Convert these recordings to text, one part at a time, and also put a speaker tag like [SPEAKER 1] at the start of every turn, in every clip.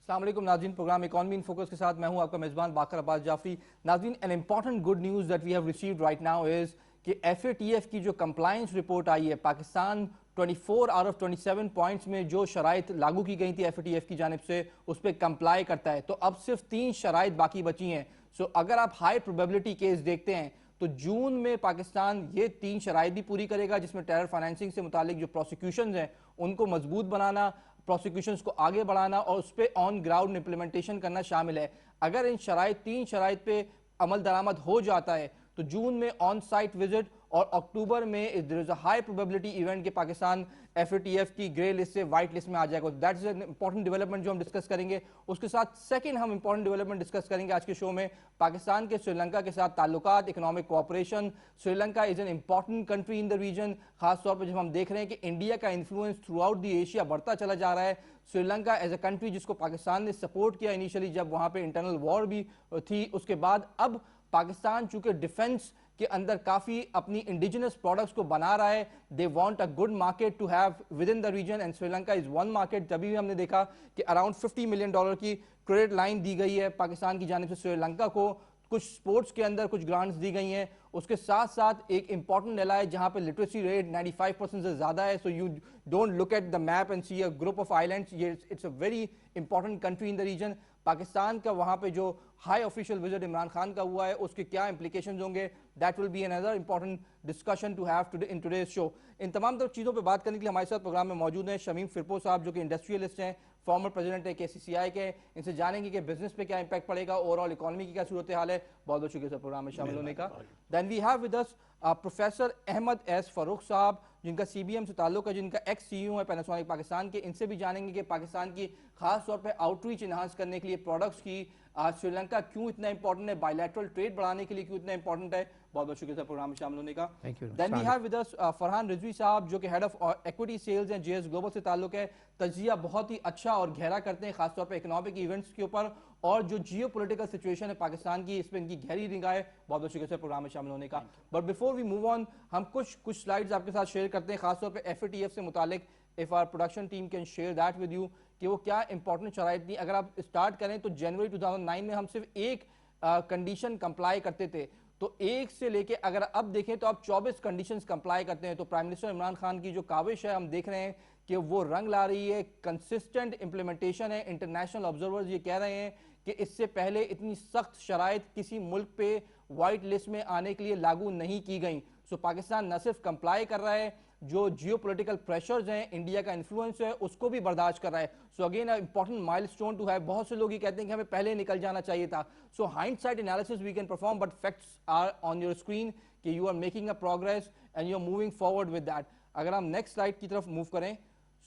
[SPEAKER 1] अस्सलाम वालेकुम नाज़रीन, प्रोग्राम इकोनॉमी इन फोकस के साथ मैं हूं आपका मेज़बान बाकर अब्बास जाफरी। नाज़रीन, an important good news that we have received right now is कि FATF की जो कंप्लायंस रिपोर्ट आई है, पाकिस्तान 24 आउट ऑफ 27 पॉइंट्स में जो शराइत लागू की गई थी FATF की जानिब से, उस पर कंप्लाई करता है। तो अब सिर्फ 3 शराइत बाकी बची हैं। सो अगर आप हाई प्रोबेबिलिटी केस देखते हैं तो जून में पाकिस्तान ये 3 शराइत भी पूरी करेगा, जिसमें टेरर फाइनेंसिंग से मुतालिक जो प्रोसिक्यूशन हैं उनको मजबूत बनाना, प्रोसिक्यूशंस को आगे बढ़ाना और उस पर ऑन ग्राउंड इंप्लीमेंटेशन करना शामिल है। अगर इन शराइत 3 शराइत पे अमल दरामद हो जाता है तो जून में ऑन साइट विजिट और अक्टूबर में there is a high probability event के पाकिस्तान FATF की ग्रे लिस्ट से व्हाइट लिस्ट में आ जाएगा। That is an important development जो हम डिस्कस करेंगे। उसके साथ सेकंड हम इंपॉर्टेंट डेवलपमेंट डिस्कस करेंगे आज के शो में, पाकिस्तान के श्रीलंका के साथ ताल्लुकात, economic cooperation. Sri Lanka is an important country in the region, खासतौर पर जब हम देख रहे हैं कि इंडिया का influence through out the Asia बढ़ता चला जा रहा है। श्रीलंका एज अ कंट्री जिसको पाकिस्तान ने सपोर्ट किया इनिशियली जब वहां पे इंटरनल वॉर भी थी, उसके बाद अब पाकिस्तान चूंकि डिफेंस के अंदर काफी अपनी इंडिजिनस प्रोडक्ट्स को बना रहा है, they want a good market to have within the region and Sri Lanka is one market. तभी भी हमने देखा कि अराउंड $50 मिलियन की क्रेडिट लाइन दी गई है पाकिस्तान की जानिब से श्रीलंका को, कुछ स्पोर्ट्स के अंदर कुछ ग्रांट्स दी गई हैं। उसके साथ साथ एक इंपॉर्टेंट एला है जहां पे लिटरेसी रेट 95% से ज्यादा है। So you don't look at the map and see a group of islands, it's a very important country in the region. Pakistan का वहां पे जो high official visit Imran Khan का हुआ है उसके क्या इंप्लीकेशंस होंगे, that will be another important discussion to have today in today's show. इन तमाम तरह चीज़ों पे बात करने के लिए हमारे साथ प्रोग्राम में मौजूद हैं शमीम फिरपो साहब, जो कि इंडस्ट्रियलिस्ट हैं, फॉर्मर प्रेसिडेंट है KCCI के। इनसे जानेंगे कि बिजनेस पे क्या इंपैक्ट पड़ेगा, ओवरऑल इकोनॉमी की क्या सूरत हाल है। बहुत बहुत शुक्रिया सर प्रोग्राम में शामिल होने का। Then we have with us professor Ahmed S Farooq साहब, जिनका CBM से ताल्लुक है, जिनका ex-CEO है पैनासोनिक पाकिस्तान के। इनसे भी जानेंगे कि पाकिस्तान की खास तौर पे आउटरीच इन्हांस करने के लिए प्रोडक्ट्स की श्रीलंका क्यों इतना इंपॉर्टेंट है, बायलैटरल ट्रेड बढ़ाने के लिए क्यों इतना इंपॉर्टेंट है। बहुत बहुत शुक्रिया सर प्रोग्राम में शामिल होने का। Then we have with us Farhan Rizvi साहब, जो कि हेड ऑफ इक्विटी सेल्स हैं, JS ग्लोबल से ताल्लुक है। तजिया बहुत ही अच्छा और गहरा करते हैं खासतौर पर इकोनॉमिक इवेंट्स के ऊपर और जो जियो पोलिटिकल सिचुएशन है पाकिस्तान की, इस पर इनकी गहरी निगाह है। बहुत बहुत शुक्रिया सर प्रोग्राम में शामिल होने का। But before we move on, हम कुछ स्लाइड्स आपके साथ शेयर करते हैं खासतौर पर FATF से मुतालिक। If our production team can share that with you कि वो क्या इंपॉर्टेंट शराइत थी। अगर आप स्टार्ट करें तो जनवरी 2009 में हम सिर्फ एक कंडीशन कंप्लाई करते थे, तो एक से लेके अगर अब देखें तो आप 24 कंडीशंस कंप्लाई करते हैं। तो प्राइम मिनिस्टर इमरान खान की जो काविश है हम देख रहे हैं कि वो रंग ला रही है, कंसिस्टेंट इंप्लीमेंटेशन है। इंटरनेशनल ऑब्जर्वर्स ये कह रहे हैं कि इससे पहले इतनी सख्त शराइत किसी मुल्क पे व्हाइट लिस्ट में आने के लिए लागू नहीं की गई। सो पाकिस्तान न सिर्फ कंप्लाई कर रहा है, जो जियो पोलिटिकल प्रेशर्स हैं, इंडिया का इन्फ्लुएंस है, उसको भी बर्दाश्त कर रहा है। So again important milestone to have. बहुत से लोग ये कहते हैं कि हमें पहले निकल जाना चाहिए था। So hindsight analysis we can perform, but facts are on your screen कि you are making a progress and you are moving forward with that. अगर हम नेक्स्ट स्लाइड की तरफ मूव करें,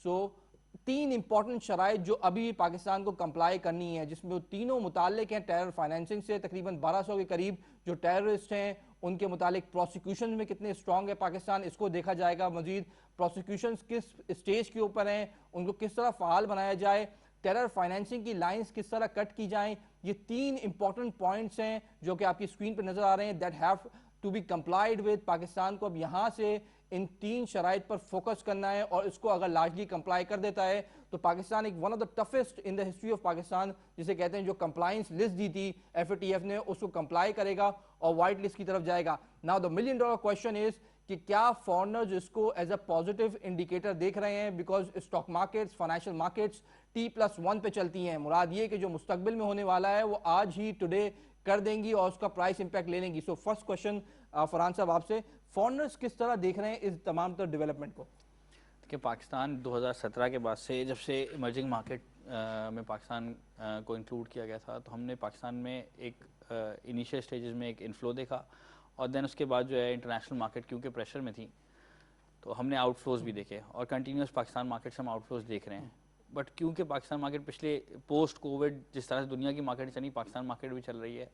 [SPEAKER 1] सो 3 इंपॉर्टेंट शराइत जो अभी पाकिस्तान को कंप्लाई करनी है, जिसमें वो तीनों मुताल्लिक हैं टेरर फाइनेंसिंग से। तकरीबन 1200 के करीब जो टेररिस्ट हैं उनके मुतालिक प्रोसिक्यूशन में कितने स्ट्रांग है पाकिस्तान, इसको देखा जाएगा। मजीद प्रोसिक्यूशन किस स्टेज के ऊपर हैं, उनको किस तरह फाल बनाया जाए, टेरर फाइनेंसिंग की लाइंस किस तरह कट की जाएं, ये 3 इंपॉर्टेंट पॉइंट्स हैं जो कि आपकी स्क्रीन पर नजर आ रहे हैं, that have to be complied with. Pakistan को अब यहां से इन 3 शराइत पर फोकस करना है और इसको अगर लार्जली कंप्लाई कर देता है तो पाकिस्तान एक one of the toughest in the history of Pakistan, जिसे कहते हैं, जो कंप्लायंस लिस्ट दी थी FATF ने, उसको कंप्लाई करेगा और व्हाइट लिस्ट की तरफ जाएगा। Now the $1 million question is कि क्या फॉरनर्स इसको एज अ पॉजिटिव इंडिकेटर देख रहे हैं, because stock markets, financial markets T+1 पे चलती हैं। मुराद ये कि जो मुस्तकबिल में होने वाला है वो आज ही टुडे कर देंगी और उसका प्राइस इंपैक्ट ले लेंगी। सो फर्स्ट क्वेश्चन फरहान साहब आपसे, फॉरनर्स किस तरह देख रहे हैं इस तमाम तरह डेवलपमेंट को?
[SPEAKER 2] कि पाकिस्तान 2017 के बाद से जब से इमर्जिंग मार्केट में पाकिस्तान को इंक्लूड किया गया था, तो हमने पाकिस्तान में एक इनिशियल स्टेजेस में एक इनफ्लो देखा और देन उसके बाद जो है इंटरनेशनल मार्केट क्योंकि प्रेशर में थी तो हमने आउटफ्लोज भी देखे और कंटिन्यूस पाकिस्तान मार्केट से हम आउटफ्लोज देख रहे हैं। बट क्योंकि पाकिस्तान मार्केट पिछले पोस्ट कोविड जिस तरह से दुनिया की मार्केट चली, पाकिस्तान मार्केट भी चल रही है।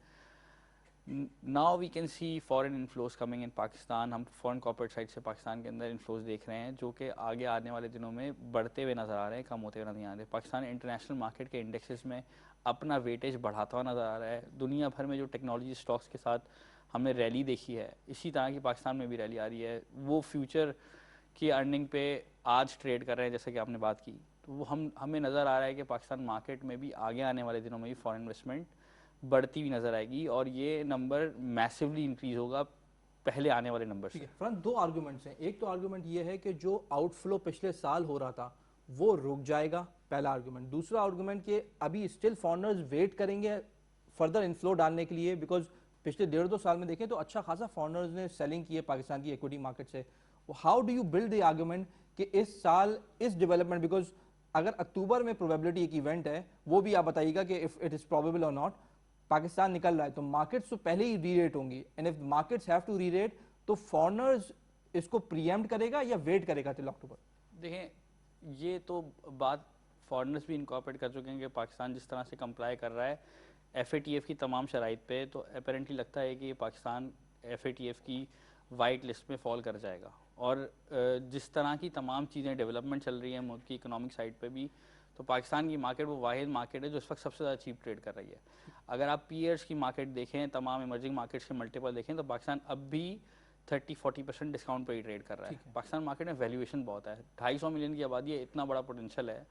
[SPEAKER 2] Now we can see foreign inflows coming in Pakistan. हम फॉरेन कॉर्पोरेट साइड से पाकिस्तान के अंदर इन्फ्लोज देख रहे हैं जो कि आगे आने वाले दिनों में बढ़ते हुए नज़र आ रहे हैं, कम होते हुए नहीं आ रहे। पाकिस्तान इंटरनेशनल मार्केट के इंडेक्सेस में अपना वेटेज बढ़ाता हुआ नज़र आ रहा है। दुनिया भर में जो टेक्नोलॉजी स्टॉक्स के साथ हमने रैली देखी है, इसी तरह की पाकिस्तान में भी रैली आ रही है। वो फ्यूचर की अर्निंग पे आज ट्रेड कर रहे हैं, जैसे कि आपने बात की। तो वो हमें नज़र आ रहा है कि पाकिस्तान मार्केट में भी आगे आने वाले दिनों में भी फॉरेन इन्वेस्टमेंट बढ़ती हुई नज़र आएगी और ये नंबर मैसिवली इंक्रीज होगा पहले आने वाले नंबर से।
[SPEAKER 1] फरहान, दो आर्गुमेंट्स हैं। एक तो आर्गुमेंट ये है कि जो आउटफ्लो पिछले साल हो रहा था वो रुक जाएगा, पहला आर्गुमेंट। दूसरा आर्गुमेंट कि अभी स्टिल फॉरेनर्स वेट करेंगे फर्दर इनफ्लो डालने के लिए, बिकॉज पिछले 1.5-2 साल में देखें तो अच्छा खासा फॉरेनर्स ने सेलिंग की है पाकिस्तान की इक्विटी मार्केट से। How do you build the argument कि इस साल इस डेवलपमेंट, बिकॉज अगर अक्टूबर में प्रोबेबिलिटी एक इवेंट है, वो भी आप बताइएगा कि इफ इट इज प्रोबेबल और नॉट, पाकिस्तान निकल रहा है तो मार्केट्स तो पहले ही री-रेट होंगी, and if markets have to re-rate तो फॉरेनर्स इसको प्रीएम्प्ट करेगा या वेट करेगा टिल अक्टूबर?
[SPEAKER 2] देखें, ये तो बात फॉरेनर्स भी इनकॉर्पोरेट कर चुके हैं कि पाकिस्तान जिस तरह से कंप्लाई कर रहा है FATF की तमाम शराइत पे, तो अपेरेंटली लगता है कि पाकिस्तान FATF की वाइट लिस्ट में फॉल कर जाएगा। और जिस तरह की तमाम चीज़ें डेवलपमेंट चल रही हैं मुल्क की इकोनॉमिक साइड पे भी, तो पाकिस्तान की मार्केट वो वाहिद मार्केट है जो इस वक्त सबसे ज़्यादा चीप ट्रेड कर रही है। अगर आप पीयर्स की मार्केट देखें, तमाम इमर्जिंग मार्केट्स के मल्टीपल देखें, तो पाकिस्तान अब भी 30-40% डिस्काउंट पर ही ट्रेड कर रहा है। पाकिस्तान मार्केट में वैल्यूएशन बहुत है, 250 मिलियन की आबादी है, इतना बड़ा पोटेंशियल है।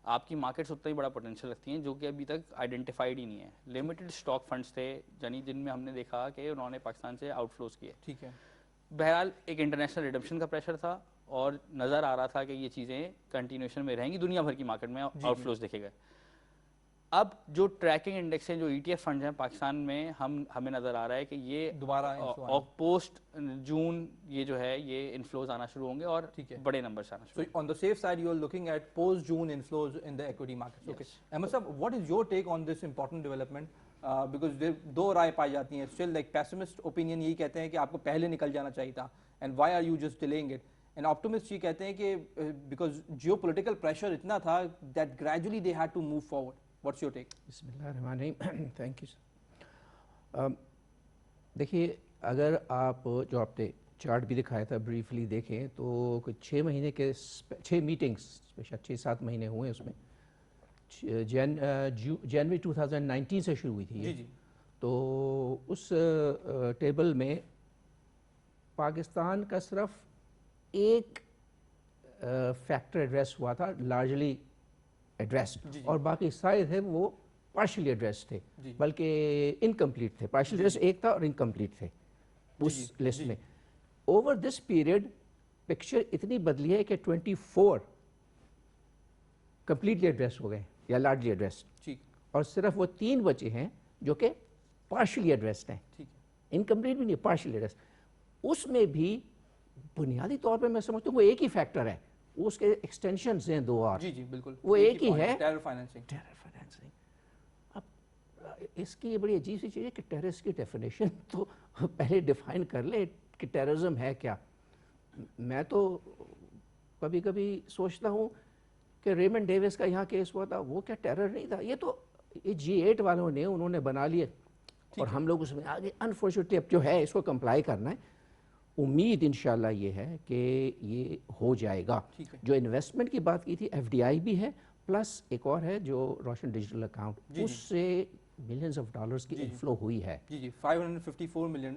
[SPEAKER 2] आपकी मार्केट्स उतना ही बड़ा पोटेंशियल रखती हैं जो कि अभी तक आइडेंटिफाइड ही नहीं है। लिमिटेड स्टॉक फंड्स थे यानी जिनमें हमने देखा कि उन्होंने पाकिस्तान से आउटफ्लोज किए।
[SPEAKER 1] ठीक है,
[SPEAKER 2] बहरहाल एक इंटरनेशनल रिडम्पशन का प्रेशर था और नज़र आ रहा था कि ये चीज़ें कंटिन्यूशन में रहेंगी, दुनिया भर की मार्केट में आउटफ्लोज देखे गए। अब जो ट्रैकिंग इंडेक्स हैं, जो ETF फंड्स हैं पाकिस्तान में, हमें नज़र आ रहा है कि ये
[SPEAKER 1] दोबारा
[SPEAKER 2] पोस्ट जून ये जो है ये इन्फ्लोज आना शुरू होंगे और बड़े नंबर्स आना शुरू।
[SPEAKER 1] So on the safe side, you are looking at post-June inflows in the equity markets. Okay. Ahmed Saab, what is your take on this important development? Because दो राय पाई जाती हैं. Still, like pessimist opinion यही कहते हैं कि आपको पहले निकल जाना चाहिए था. And why are you just delaying it? And optimists ये कहते हैं कि because geopolitical pressure इतना था that gradually they had to move forward. What's your take?
[SPEAKER 3] बिस्मिल्लाहिर्रहमानिर्रहीम। Thank you. देखिए, अगर आप जो आपने चार्ट भी दिखाया था ब्रीफली देखें तो कुछ 6 महीने के 6 मीटिंग्स, 6-7 महीने हुए उसमें। जनवरी 2019 से शुरू हुई थी ये।
[SPEAKER 1] जी।
[SPEAKER 3] तो उस टेबल में पाकिस्तान का सिर्फ एक फैक्टर एड्रेस हुआ था, लार्जली एड्रेस्ड, और बाकी सारे थे वो पार्शियली एड्रेस थे, बल्कि इनकम्प्लीट थे। पार्शियल एड्रेस एक था और इनकम्प्लीट थे उस लिस्ट में। ओवर दिस पीरियड पिक्चर इतनी बदली है कि 24 कंप्लीटली एड्रेस हो गए या लार्जली एड्रेस्ड, और सिर्फ वो 3 बचे हैं जो कि पार्शियली एड्रेस्ड हैं, इनकम्प्लीट भी नहीं, पार्शियली एड्रेस्ड। उसमें भी बुनियादी तौर पे मैं समझता हूँ वो एक ही फैक्टर है, उसके एक्सटेंशन हैं 2 और।
[SPEAKER 1] जी बिल्कुल,
[SPEAKER 3] वो एक ही है,
[SPEAKER 1] टेरर फाइनेंसिंग।
[SPEAKER 3] अब इसकी ये बड़ी अजीब सी चीज़ है कि टेररिस्ट की डेफिनेशन तो पहले डिफाइन कर ले कि टेररिज्म है क्या। मैं तो कभी कभी सोचता हूँ कि रेमंड डेविस का यहाँ केस हुआ था, वो क्या टेरर नहीं था? ये तो ये G8 वालों ने उन्होंने बना लिए और हम लोग उसमें आगे अनफॉर्चुनेटली अब जो है इसको कंप्लाई करना है। उम्मीद इंशाल्लाह ये है कि ये हो जाएगा। जो इन्वेस्टमेंट की बात की थी, FDI भी है, प्लस एक और है जो रोशन डिजिटल अकाउंट, उससे मिलियंस ऑफ डॉलर्स की इनफ्लो हुई है।
[SPEAKER 1] जी 554 मिलियन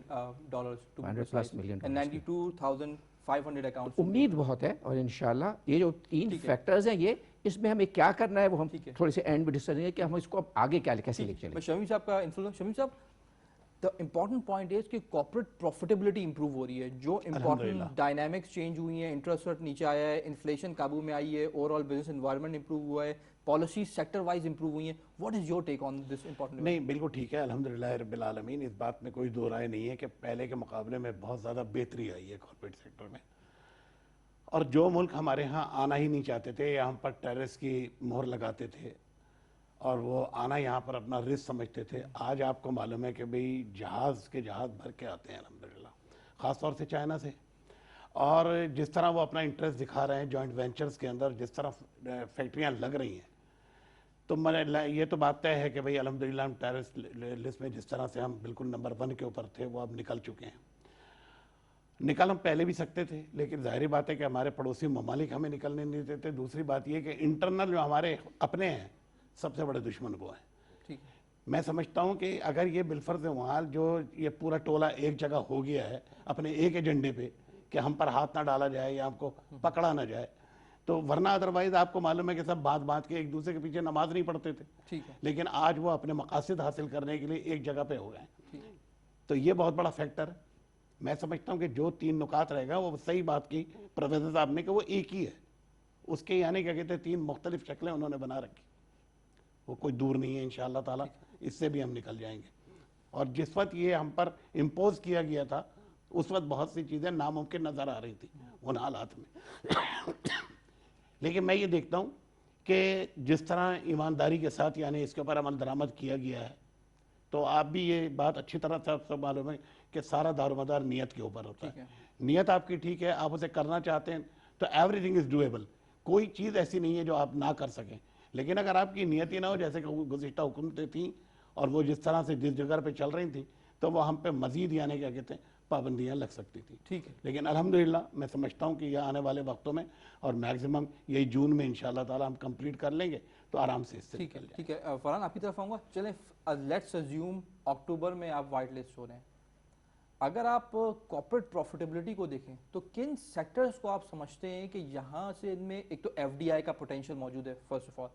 [SPEAKER 1] डॉलर्स,
[SPEAKER 3] 500+ मिलियन,
[SPEAKER 1] 92,500 अकाउंट्स।
[SPEAKER 3] उम्मीद बहुत है और इंशाल्लाह ये जो 3 फैक्टर्स हैं, ये इसमें हमें क्या करना है वो हम थोड़े से एंड में डिस्कस करेंगे कि हम इसको अब आगे क्या कैसे लेके चलेंगे।
[SPEAKER 1] शमीम साहब का इन्फ्लुएंस, शमीम साहब, द इम्पॉर्टेंट पॉइंट इज कि कॉर्पोरेट प्रॉफिटेबिलिटी इंप्रूव हो रही है, जो इम्पॉर्टेंट डायनामिक्स चेंज हुई हैं, इंटरेस्ट रेट नीचे आया है, इन्फ्लेशन काबू में आई है, ओवरऑल बिजनेस एनवायरनमेंट इंप्रूव हुआ है, पॉलिसी सेक्टर वाइज इंप्रूव हुई है। What is your take on this important?
[SPEAKER 4] नहीं, बिल्कुल ठीक है, अल्हम्दुलिल्लाह रब्बिल आलमीन। इस बात में कोई दो राय नहीं है कि पहले के मुकाबले में बहुत ज़्यादा बेहतरी आई है कॉर्पोरेट सेक्टर में। और जो मुल्क हमारे यहाँ आना ही नहीं चाहते थे या हम पर टेररिस्ट की मोहर लगाते थे और वो आना यहाँ पर अपना रिस्क समझते थे, आज आपको मालूम है कि भाई जहाज़ भर के आते हैं अल्हम्दुलिल्लाह, ख़ास तौर से चाइना से। और जिस तरह वो अपना इंटरेस्ट दिखा रहे हैं जॉइंट वेंचर्स के अंदर, जिस तरह फैक्ट्रियाँ लग रही हैं, तो मैंने ये तो बात तय है कि भाई अल्हम्दुलिल्लाह हम टेररिस्ट लिस्ट में जिस तरह से हम बिल्कुल नंबर 1 के ऊपर थे वो अब निकल चुके हैं। निकल हम पहले भी सकते थे, लेकिन जाहिर बात है कि हमारे पड़ोसी ममालिक हमें निकलने नहीं देते। दूसरी बात ये कि इंटरनल जो हमारे अपने हैं सबसे बड़े दुश्मन वो हैं।
[SPEAKER 1] ठीक है,
[SPEAKER 4] मैं समझता हूँ कि अगर ये बिलफर्ज वहाँ जो ये पूरा टोला एक जगह हो गया है अपने एक एजेंडे पे कि हम पर हाथ ना डाला जाए या हमको पकड़ा ना जाए, तो वरना अदरवाइज आपको मालूम है कि सब बात बात के एक दूसरे के पीछे नमाज नहीं पढ़ते थे,
[SPEAKER 1] ठीक है,
[SPEAKER 4] लेकिन आज वो अपने मकासद हासिल करने के लिए एक जगह पे हो गए।
[SPEAKER 1] ठीक है,
[SPEAKER 4] तो ये बहुत बड़ा फैक्टर है। मैं समझता हूँ कि जो 3 नुकात रहेगा वो सही बात की प्रोफेसर साहब ने कि वो एक ही है, उसके यानी क्या कहते हैं 3 मुख्तलिफ शक्लें उन्होंने बना रखी, वो कोई दूर नहीं है इंशाअल्लाह ताला, इससे भी हम निकल जाएंगे। और जिस वक्त ये हम पर इम्पोज किया गया था उस वक्त बहुत सी चीज़ें नामुमकिन नज़र आ रही थी उन हालात में। लेकिन मैं ये देखता हूँ कि जिस तरह ईमानदारी के साथ यानी इसके ऊपर अमल दरामद किया गया है, तो आप भी ये बात अच्छी तरह से आपको मालूम है कि सारा दारोमदार नियत के ऊपर होता है। नियत आपकी ठीक है, आप उसे करना चाहते हैं तो एवरीथिंग इज़ डूएबल, कोई चीज़ ऐसी नहीं है जो आप ना कर सकें। लेकिन अगर आपकी नियत ही ना हो, जैसे कि गुज़िश्ता हुकूमतें थी और वो जिस तरह से जिस जगह पे चल रही थी, तो वो हम पे मजीद यानी क्या कहते हैं पाबंदियाँ लग सकती थी।
[SPEAKER 1] ठीक है,
[SPEAKER 4] लेकिन अल्हम्दुलिल्लाह मैं समझता हूँ कि यह आने वाले वक्तों में और मैक्सिमम यही जून में इंशाअल्लाह ताला हम कंप्लीट कर लेंगे, तो आराम से इससे
[SPEAKER 1] ठीक है,
[SPEAKER 4] निकल जाएंगे।
[SPEAKER 1] ठीक है। फरहान आपकी तरफ आऊँगा। चलें, लेट्स अज्यूम अक्टूबर में आप वाइट लिस्ट हो रहे हैं, अगर आप कॉर्पोरेट प्रॉफिटेबिलिटी को देखें तो किन सेक्टर्स को आप समझते हैं कि यहाँ से इनमें एक तो एफडीआई का पोटेंशियल मौजूद है first of all,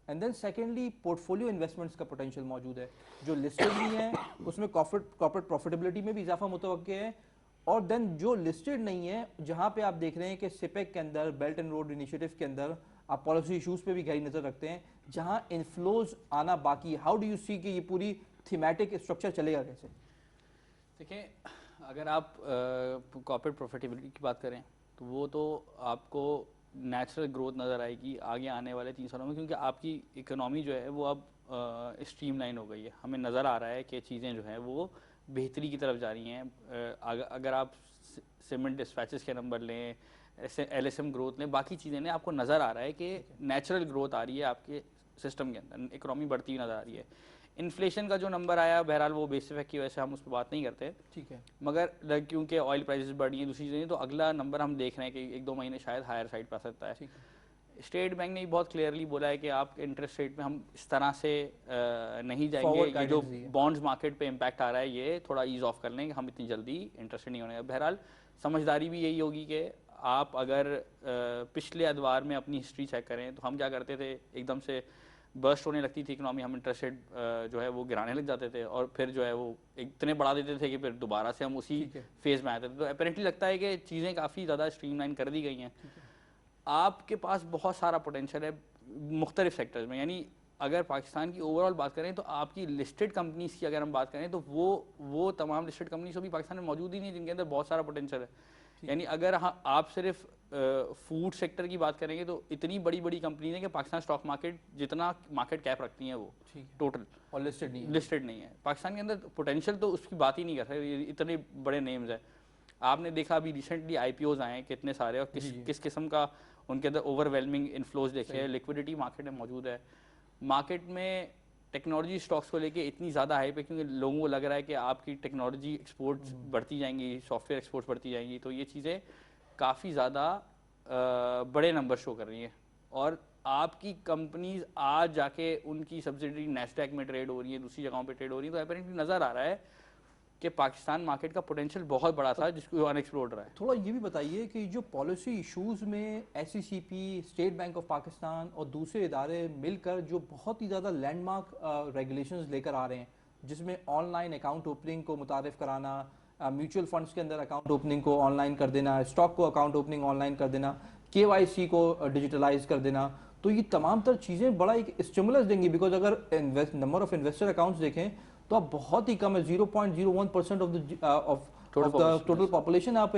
[SPEAKER 1] and then secondly portfolio investments का पोटेंशियल मौजूद है, जो लिस्टेड नहीं है उसमें कॉर्पोरेट प्रॉफिटेबिलिटी में भी इजाफा मुतवक्के है, और देन जो लिस्टेड नहीं है जहाँ पे आप देख रहे हैं कि सिपेक के अंदर, बेल्ट एंड रोड इनिशिएटिव के अंदर आप पॉलिसी इशूज़ पे भी गहरी नज़र रखते हैं, जहाँ इन्फ्लोज आना बाकी है। हाउ डू यू सी कि ये पूरी थीमेटिक स्ट्रक्चर चलेगा कैसे?
[SPEAKER 2] देखिए, अगर आप कॉर्पोरेट प्रॉफिटेबिलिटी की बात करें तो वो तो आपको नेचुरल ग्रोथ नज़र आएगी आगे आने वाले 3 सालों में, क्योंकि आपकी इकोनॉमी जो है वो अब स्ट्रीमलाइन हो गई है। हमें नज़र आ रहा है कि चीज़ें जो हैं वो बेहतरी की तरफ जा रही हैं। अगर आप सीमेंट डिस्पैचेस के नंबर लें, LSM ग्रोथ लें, बाकी चीज़ें लें, आपको नज़र आ रहा है कि नेचुरल ग्रोथ आ रही है आपके सिस्टम के अंदर, इकोनॉमी बढ़ती हुई नज़र आ रही है। इन्फ्लेशन का जो नंबर आया बहरहाल वो बेस इफेक्ट की वजह से हम उस पर बात नहीं करते,
[SPEAKER 1] ठीक है,
[SPEAKER 2] मगर क्योंकि ऑयल प्राइसेस बढ़ रही हैं, दूसरी चीज़ें, तो अगला नंबर हम देख रहे हैं कि 1-2 महीने शायद हायर साइड पर आ सकता है।
[SPEAKER 1] ठीक है,
[SPEAKER 2] स्टेट बैंक ने भी बहुत क्लियरली बोला है कि आप इंटरेस्ट रेट में हम इस तरह से नहीं जाएंगे,
[SPEAKER 1] Forward
[SPEAKER 2] ये जो
[SPEAKER 1] guidance दी है।
[SPEAKER 2] बॉन्ड्स मार्केट पे इम्पैक्ट आ रहा है ये थोड़ा ईज ऑफ कर लेंगे, हम इतनी जल्दी इंटरेस्ट नहीं होने। बहरहाल समझदारी भी यही होगी कि आप अगर पिछले अदवार में अपनी हिस्ट्री चेक करें तो हम क्या करते थे, एकदम से बर्स्ट होने लगती थी इकोनॉमी, हम इंटरेस्ट रेट जो है वो गिराने लग जाते थे और फिर जो है वो इतने बढ़ा देते थे कि फिर दोबारा से हम उसी
[SPEAKER 1] ठीक है।
[SPEAKER 2] फेज में आते थे। तो अपेरेंटली लगता है कि चीज़ें काफ़ी ज़्यादा स्ट्रीमलाइन कर दी गई हैं। आपके पास बहुत सारा पोटेंशियल है मुख्तलिफ सेक्टर्स में, यानी अगर पाकिस्तान की ओवरऑल बात करें तो आपकी लिस्टेड कंपनीज की अगर हम बात करें तो वो तमाम लिस्टेड कंपनीज अभी पाकिस्तान में मौजूद ही नहीं जिनके अंदर बहुत सारा पोटेंशियल है। यानी अगर आप सिर्फ फूड सेक्टर की बात करेंगे तो इतनी बड़ी बड़ी कंपनीज हैं कि पाकिस्तान स्टॉक मार्केट जितना मार्केट कैप रखती हैं वो टोटल,
[SPEAKER 1] और लिस्टेड नहीं है।
[SPEAKER 2] लिस्टेड नहीं है। पाकिस्तान के अंदर पोटेंशियल तो उसकी बात ही नहीं कर सकते, इतने बड़े नेम्स हैं। आपने देखा अभी रिसेंटली IPOs आए हैं कितने सारे, और किस किस्म का उनके अंदर ओवरवेलमिंग इन्फ्लोज देखे हैं। लिक्विडिटी मार्केट में मौजूद है। मार्केट में टेक्नोलॉजी स्टॉक्स को लेके इतनी ज़्यादा हाइप है क्योंकि लोगों को लग रहा है कि आपकी टेक्नोलॉजी एक्सपोर्ट्स बढ़ती जाएंगी, सॉफ्टवेयर एक्सपोर्ट्स बढ़ती जाएंगी, तो ये चीज़ें काफ़ी ज़्यादा बड़े नंबर शो कर रही हैं। और आपकी कंपनीज आज जाके उनकी सब्सिडरी नैस्डैक में ट्रेड हो रही है, दूसरी जगहों पे ट्रेड हो रही है, तो अपेरेंटली नज़र आ रहा है कि पाकिस्तान मार्केट का पोटेंशियल बहुत बड़ा था जिसको अनएक्सप्लोर्ड रहा है।
[SPEAKER 1] थोड़ा ये भी बताइए कि जो पॉलिसी इश्यूज में SECP, state bank of Pakistan और दूसरे इदारे मिलकर जो बहुत ही ज़्यादा लैंडमार्क रेगुलेशंस लेकर आ रहे हैं, जिसमें ऑनलाइन अकाउंट ओपनिंग को मुतारिफ कराना, म्यूचुअल फंड्स के अंदर अकाउंट ओपनिंग को ऑनलाइन कर देना, स्टॉक को अकाउंट ओपनिंग ऑनलाइन कर देना, KYC को डिजिटलाइज कर देना, तो ये तमाम तर चीज़ें बड़ा एक स्टिमुलस देंगी। बिकॉज अगर नंबर ऑफ इन्वेस्टर अकाउंट्स देखें तो आप बहुत ही कम है, 0.01% ऑफ द टोटल पॉपुलेशन आप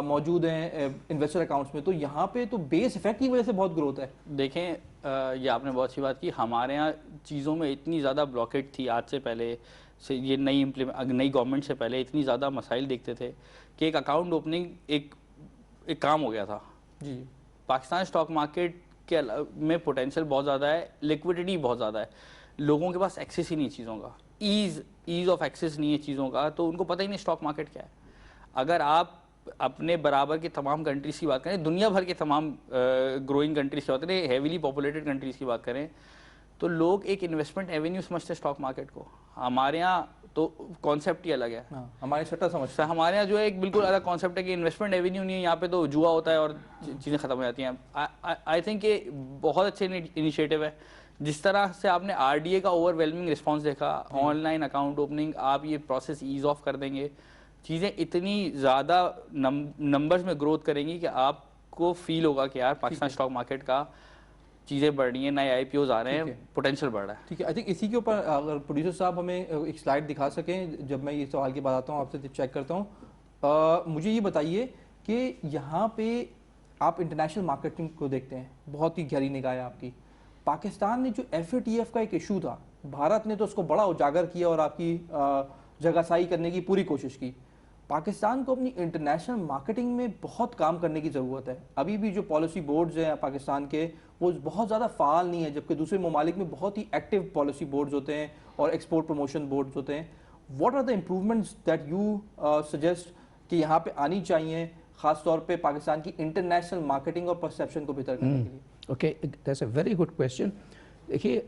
[SPEAKER 1] मौजूद हैं इन्वेस्टर अकाउंट्स में, तो यहाँ पे तो बेस इफेक्ट की वजह से बहुत ग्रोथ है।
[SPEAKER 2] देखें, ये आपने बहुत अच्छी बात की, हमारे यहाँ चीज़ों में इतनी ज़्यादा ब्लॉकेट थी आज से पहले से, ये नई गवर्नमेंट से पहले इतनी ज़्यादा मसाइल देखते थे कि एक अकाउंट ओपनिंग एक काम हो गया था
[SPEAKER 1] जी।
[SPEAKER 2] पाकिस्तान स्टॉक मार्केट के में पोटेंशियल बहुत ज़्यादा है, लिक्विडिटी बहुत ज़्यादा है, लोगों के पास एक्सेस ही नहीं चीज़ों का, ईज़ ऑफ एक्सेस नहीं है चीज़ों का, तो उनको पता ही नहीं स्टॉक मार्केट क्या है। अगर आप अपने बराबर के तमाम कंट्रीज़ की बात करें, दुनिया भर के तमाम ग्रोइंग कंट्रीज़ की बात करें, हेवीली पॉपुलेटेड कंट्रीज़ की बात करें, तो लोग एक इन्वेस्टमेंट एवेन्यू समझते स्टॉक मार्केट को। हमारे यहाँ तो कॉन्सेप्ट ही अलग है।
[SPEAKER 1] हमारे सट्टा समझते हैं।
[SPEAKER 2] हमारे यहाँ जो है एक बिल्कुल अलग कॉन्सेप्ट है कि इन्वेस्टमेंट एवेन्यू नहीं है, यहाँ पे तो जुआ होता है और चीज़ें खत्म हो जाती हैं। आई थिंक ये बहुत अच्छे इनिशिएटिव है। जिस तरह से आपने आरडीए का ओवरवेलमिंग रिस्पांस देखा, ऑनलाइन अकाउंट ओपनिंग, आप ये प्रोसेस ईज ऑफ कर देंगे, चीज़ें इतनी ज़्यादा नंबर्स में ग्रोथ करेंगी कि आपको फील होगा कि यार पाकिस्तान स्टॉक मार्केट का चीज़ें बढ़ रही हैं, नए आईपीओज आ रहे हैं, पोटेंशियल बढ़ रहा है।
[SPEAKER 1] ठीक है, आई थिंक इसी के ऊपर अगर प्रोड्यूसर साहब हमें एक स्लाइड दिखा सकें, जब मैं ये सवाल की बात आता हूँ आपसे चेक करता हूँ। मुझे ये बताइए कि यहाँ पे आप इंटरनेशनल मार्केटिंग को देखते हैं, बहुत ही गहरी निगाह है आपकी। पाकिस्तान ने जो FATF का एक इशू था, भारत ने तो उसको बड़ा उजागर किया और आपकी जगहसाई करने की पूरी कोशिश की। पाकिस्तान को अपनी इंटरनेशनल मार्केटिंग में बहुत काम करने की ज़रूरत है। अभी भी जो पॉलिसी बोर्ड्स हैं पाकिस्तान के, वो बहुत ज़्यादा फ़ाल नहीं है, जबकि दूसरे ममालिक में बहुत ही एक्टिव पॉलिसी बोर्ड्स होते हैं और एक्सपोर्ट प्रमोशन बोर्ड्स होते हैं। What are the improvements that you suggest कि यहाँ पे आनी चाहिए, ख़ास तौर पे पाकिस्तान की इंटरनेशनल मार्केटिंग और परसेप्शन को बेहतर करने के लिए?
[SPEAKER 3] Okay, that's a very good question. देखिए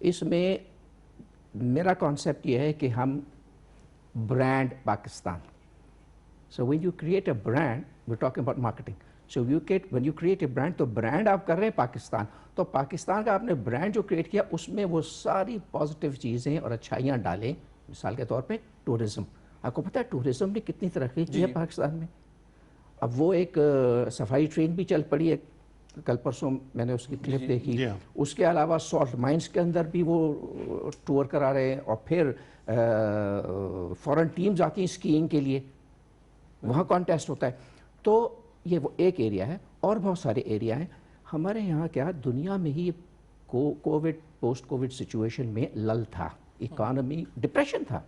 [SPEAKER 3] इसमें मेरा कॉन्सेप्ट ये है कि हम brand Pakistan, so when you create a brand, we are talking about marketing, so when you create a brand, तो ब्रांड आप कर रहे हैं पाकिस्तान, तो पाकिस्तान का आपने ब्रांड जो क्रिएट किया उसमें वो सारी पॉजिटिव चीज़ें और अच्छाइयाँ डालें। मिसाल के तौर पे टूरिज़्म, आपको पता है टूरिज़्म ने कितनी तरक्की की है पाकिस्तान में। अब वो एक सफारी ट्रेन भी चल पड़ी है, कल परसों मैंने उसकी क्लिप देखी। उसके अलावा सॉल्ट माइंस के अंदर भी वो टूर करा रहे हैं, और फिर फॉरेन टीम्स आती हैं स्कीइंग के लिए, वहाँ कॉन्टेस्ट होता है। तो ये वो एक एरिया है, और बहुत सारे एरिया हैं हमारे यहाँ। क्या दुनिया में ही कोविड पोस्ट कोविड सिचुएशन में लल था, इकोनॉमी डिप्रेशन था।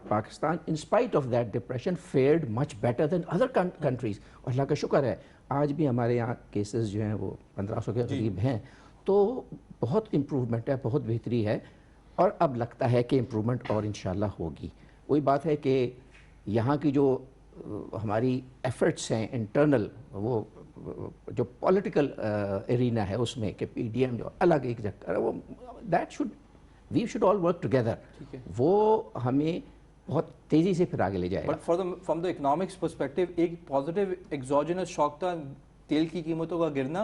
[SPEAKER 3] Pakistan in spite of that depression fared much better than other countries, और अल्लाह का शुक्र है आज भी हमारे यहाँ केसेस जो हैं वो 1500 के करीब हैं। तो बहुत इम्प्रूवमेंट है, बहुत बेहतरी है, और अब लगता है कि इम्प्रूवमेंट और इंशाल्लाह होगी। वही बात है कि यहाँ की जो हमारी एफर्ट्स हैं इंटरनल, वो जो पॉलिटिकल एरिना है उसमें कि पीडीएम जो अलग एक जगह, वो we should all work together, वो हमें बहुत तेजी से फिर आगे ले जाएगा।
[SPEAKER 1] But from the economics perspective एक पॉजिटिव एक्सोजेनस शॉक था तेल की कीमतों का गिरना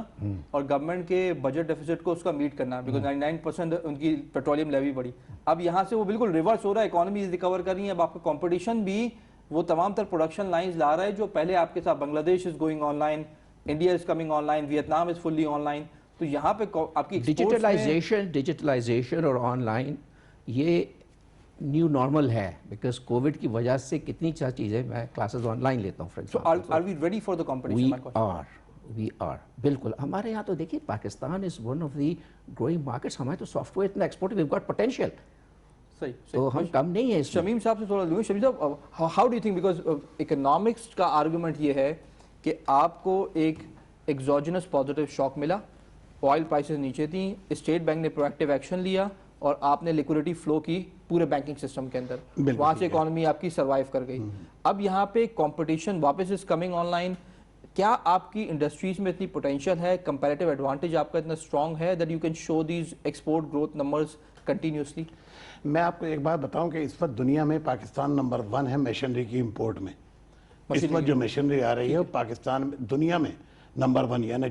[SPEAKER 1] और गवर्नमेंट के बजट डेफिसिट को उसका मीट करना, बिकॉज 99% उनकी पेट्रोलियम लेवी बढ़ी। अब यहाँ से वो बिल्कुल रिवर्स हो रहा है, इकोनॉमी रिकवर कर रही है। अब आपका कंपटीशन भी वो तमाम तर प्रोडक्शन लाइंस ला रहा है जो पहले आपके साथ Bangladesh is going online, India is coming online, Vietnam is fully online. तो यहाँ पे आपकी
[SPEAKER 3] डिजिटलाइजेशन और ऑनलाइन ये न्यू नॉर्मल है, बिकॉज कोविड की वजह से कितनी सारी चीज़ें, मैं क्लासेस ऑनलाइन लेता हूँ।
[SPEAKER 1] So are we ready for the competition?
[SPEAKER 3] We are बिल्कुल। हमारे यहाँ तो देखिए Pakistan is one of the growing markets. हमारे तो सॉफ्टवेयर इतना export, we have got potential,
[SPEAKER 1] सही,
[SPEAKER 3] तो हम कम नहीं है इसमें।
[SPEAKER 1] शमीम साहब से थोड़ा लूँगा। शमीम साहब, how do you think, because economics का आर्गुमेंट ये है कि आपको एक एक्सोजेनस पॉजिटिव शॉक मिला, ऑयल प्राइसेस नीचे थी, स्टेट बैंक ने प्रोएक्टिव एक्शन लिया और आपने लिक्विडिटी फ्लो की पूरे बैंकिंग सिस्टम के अंदर, वहाँ से इकोनॉमी आपकी सर्वाइव कर गई। अब यहाँ पे कंपटीशन वापस इज कमिंग ऑनलाइन। क्या आपकी इंडस्ट्रीज में इतनी पोटेंशियल है, कंपैरेटिव एडवांटेज आपका इतना स्ट्रॉन्ग है that you can show these export growth numbers continuously?
[SPEAKER 4] मैं आपको एक बात बताऊं कि इस वक्त दुनिया में पाकिस्तान नंबर 1 है मशीनरी की इंपोर्ट में। इस वक्त जो मशीनरी आ रही है पाकिस्तान में दुनिया में नंबर 1, यानी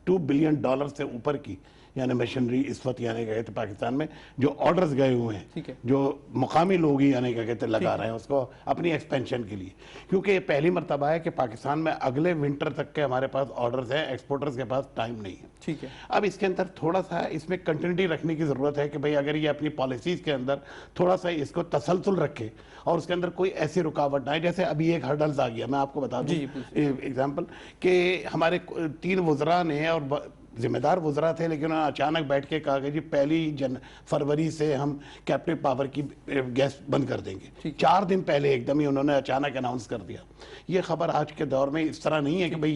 [SPEAKER 4] $2 बिलियन से ऊपर की यानी मशीनरी इस वक्त यानी गए थे पाकिस्तान में, जो ऑर्डर्स गए हुए हैं, जो मुकामी लोग ही यानी क्या कहते लगा रहे हैं उसको अपनी एक्सपेंशन के लिए, क्योंकि ये पहली मरतबा है कि पाकिस्तान में अगले विंटर तक के हमारे पास ऑर्डर्स हैं, एक्सपोर्टर्स के पास टाइम नहीं है।
[SPEAKER 1] ठीक है, अब
[SPEAKER 4] इसके अंदर थोड़ा सा इसमें कंटिन्यूटी रखने की जरूरत है कि भाई अगर ये अपनी पॉलिसीज के अंदर थोड़ा सा इसको तसलसल रखे और उसके अंदर कोई ऐसी रुकावट ना आए। जैसे अभी एक हर्डल्स आ गया, मैं आपको बता दूं एग्जाम्पल कि हमारे 3 वज़रा ने, और जिम्मेदार वज़रा थे, लेकिन उन्होंने अचानक बैठ के कहा कि जी 1 फरवरी से हम कैप्टिव पावर की गैस बंद कर देंगे। 4 दिन पहले एकदम ही उन्होंने अचानक अनाउंस कर दिया। ये खबर आज के दौर में इस तरह नहीं है कि भाई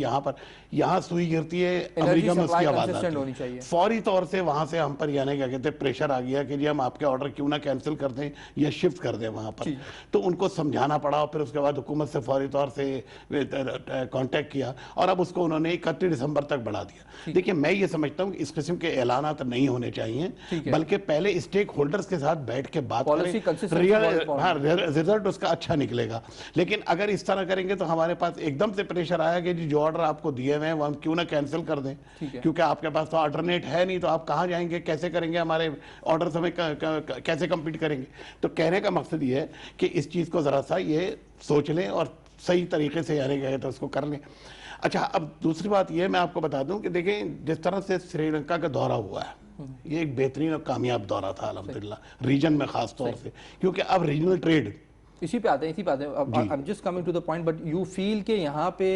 [SPEAKER 4] यहाँ सुई गिरती है अमेरिका में उसकी आवाज आती है, फौरी तौर से वहां से हम पर यानी क्या कहते हैं प्रेशर आ गया कि जी हम आपके ऑर्डर क्यों ना कैंसिल कर दें या शिफ्ट कर दें वहां पर। तो उनको समझाना पड़ा और फिर उसके बाद हुकूमत से फौरी तौर से कांटेक्ट किया और अब उसको उन्होंने 31 दिसंबर तक बढ़ा दिया। देखिए मैं ये समझता हूँ कि इस किस्म के ऐलानात नहीं होने चाहिए, बल्कि पहले स्टेक होल्डर्स के साथ बैठ के बात करें, रिजल्ट उसका अच्छा निकलेगा। लेकिन अगर इस तरह करेंगे तो हमारे पास एकदम से प्रेशर आया कि जो ऑर्डर आपको दिए हुए हैं वो हम क्यों ना कैंसिल कर दें, क्योंकि आपके पास तो अल्टरनेट है नहीं, तो आप कहाँ जाएंगे, कैसे करेंगे, हमारे ऑर्डर हमें कैसे कंपीट करेंगे। तो कहने का मकसद ये है कि इस चीज़ को ज़रा सा ये सोच लें और सही तरीके से यानी गए तो उसको कर लें। अच्छा, अब दूसरी बात ये मैं आपको बता दूं कि देखें, जिस तरह से श्रीलंका का दौरा हुआ है, ये एक बेहतरीन और कामयाब दौरा था अल्हम्दुलिल्लाह, रीजन में खास तौर से, क्योंकि अब रीजनल ट्रेड,
[SPEAKER 1] इसी पे आते हैं I am just coming to the point, but you feel कि यहाँ पे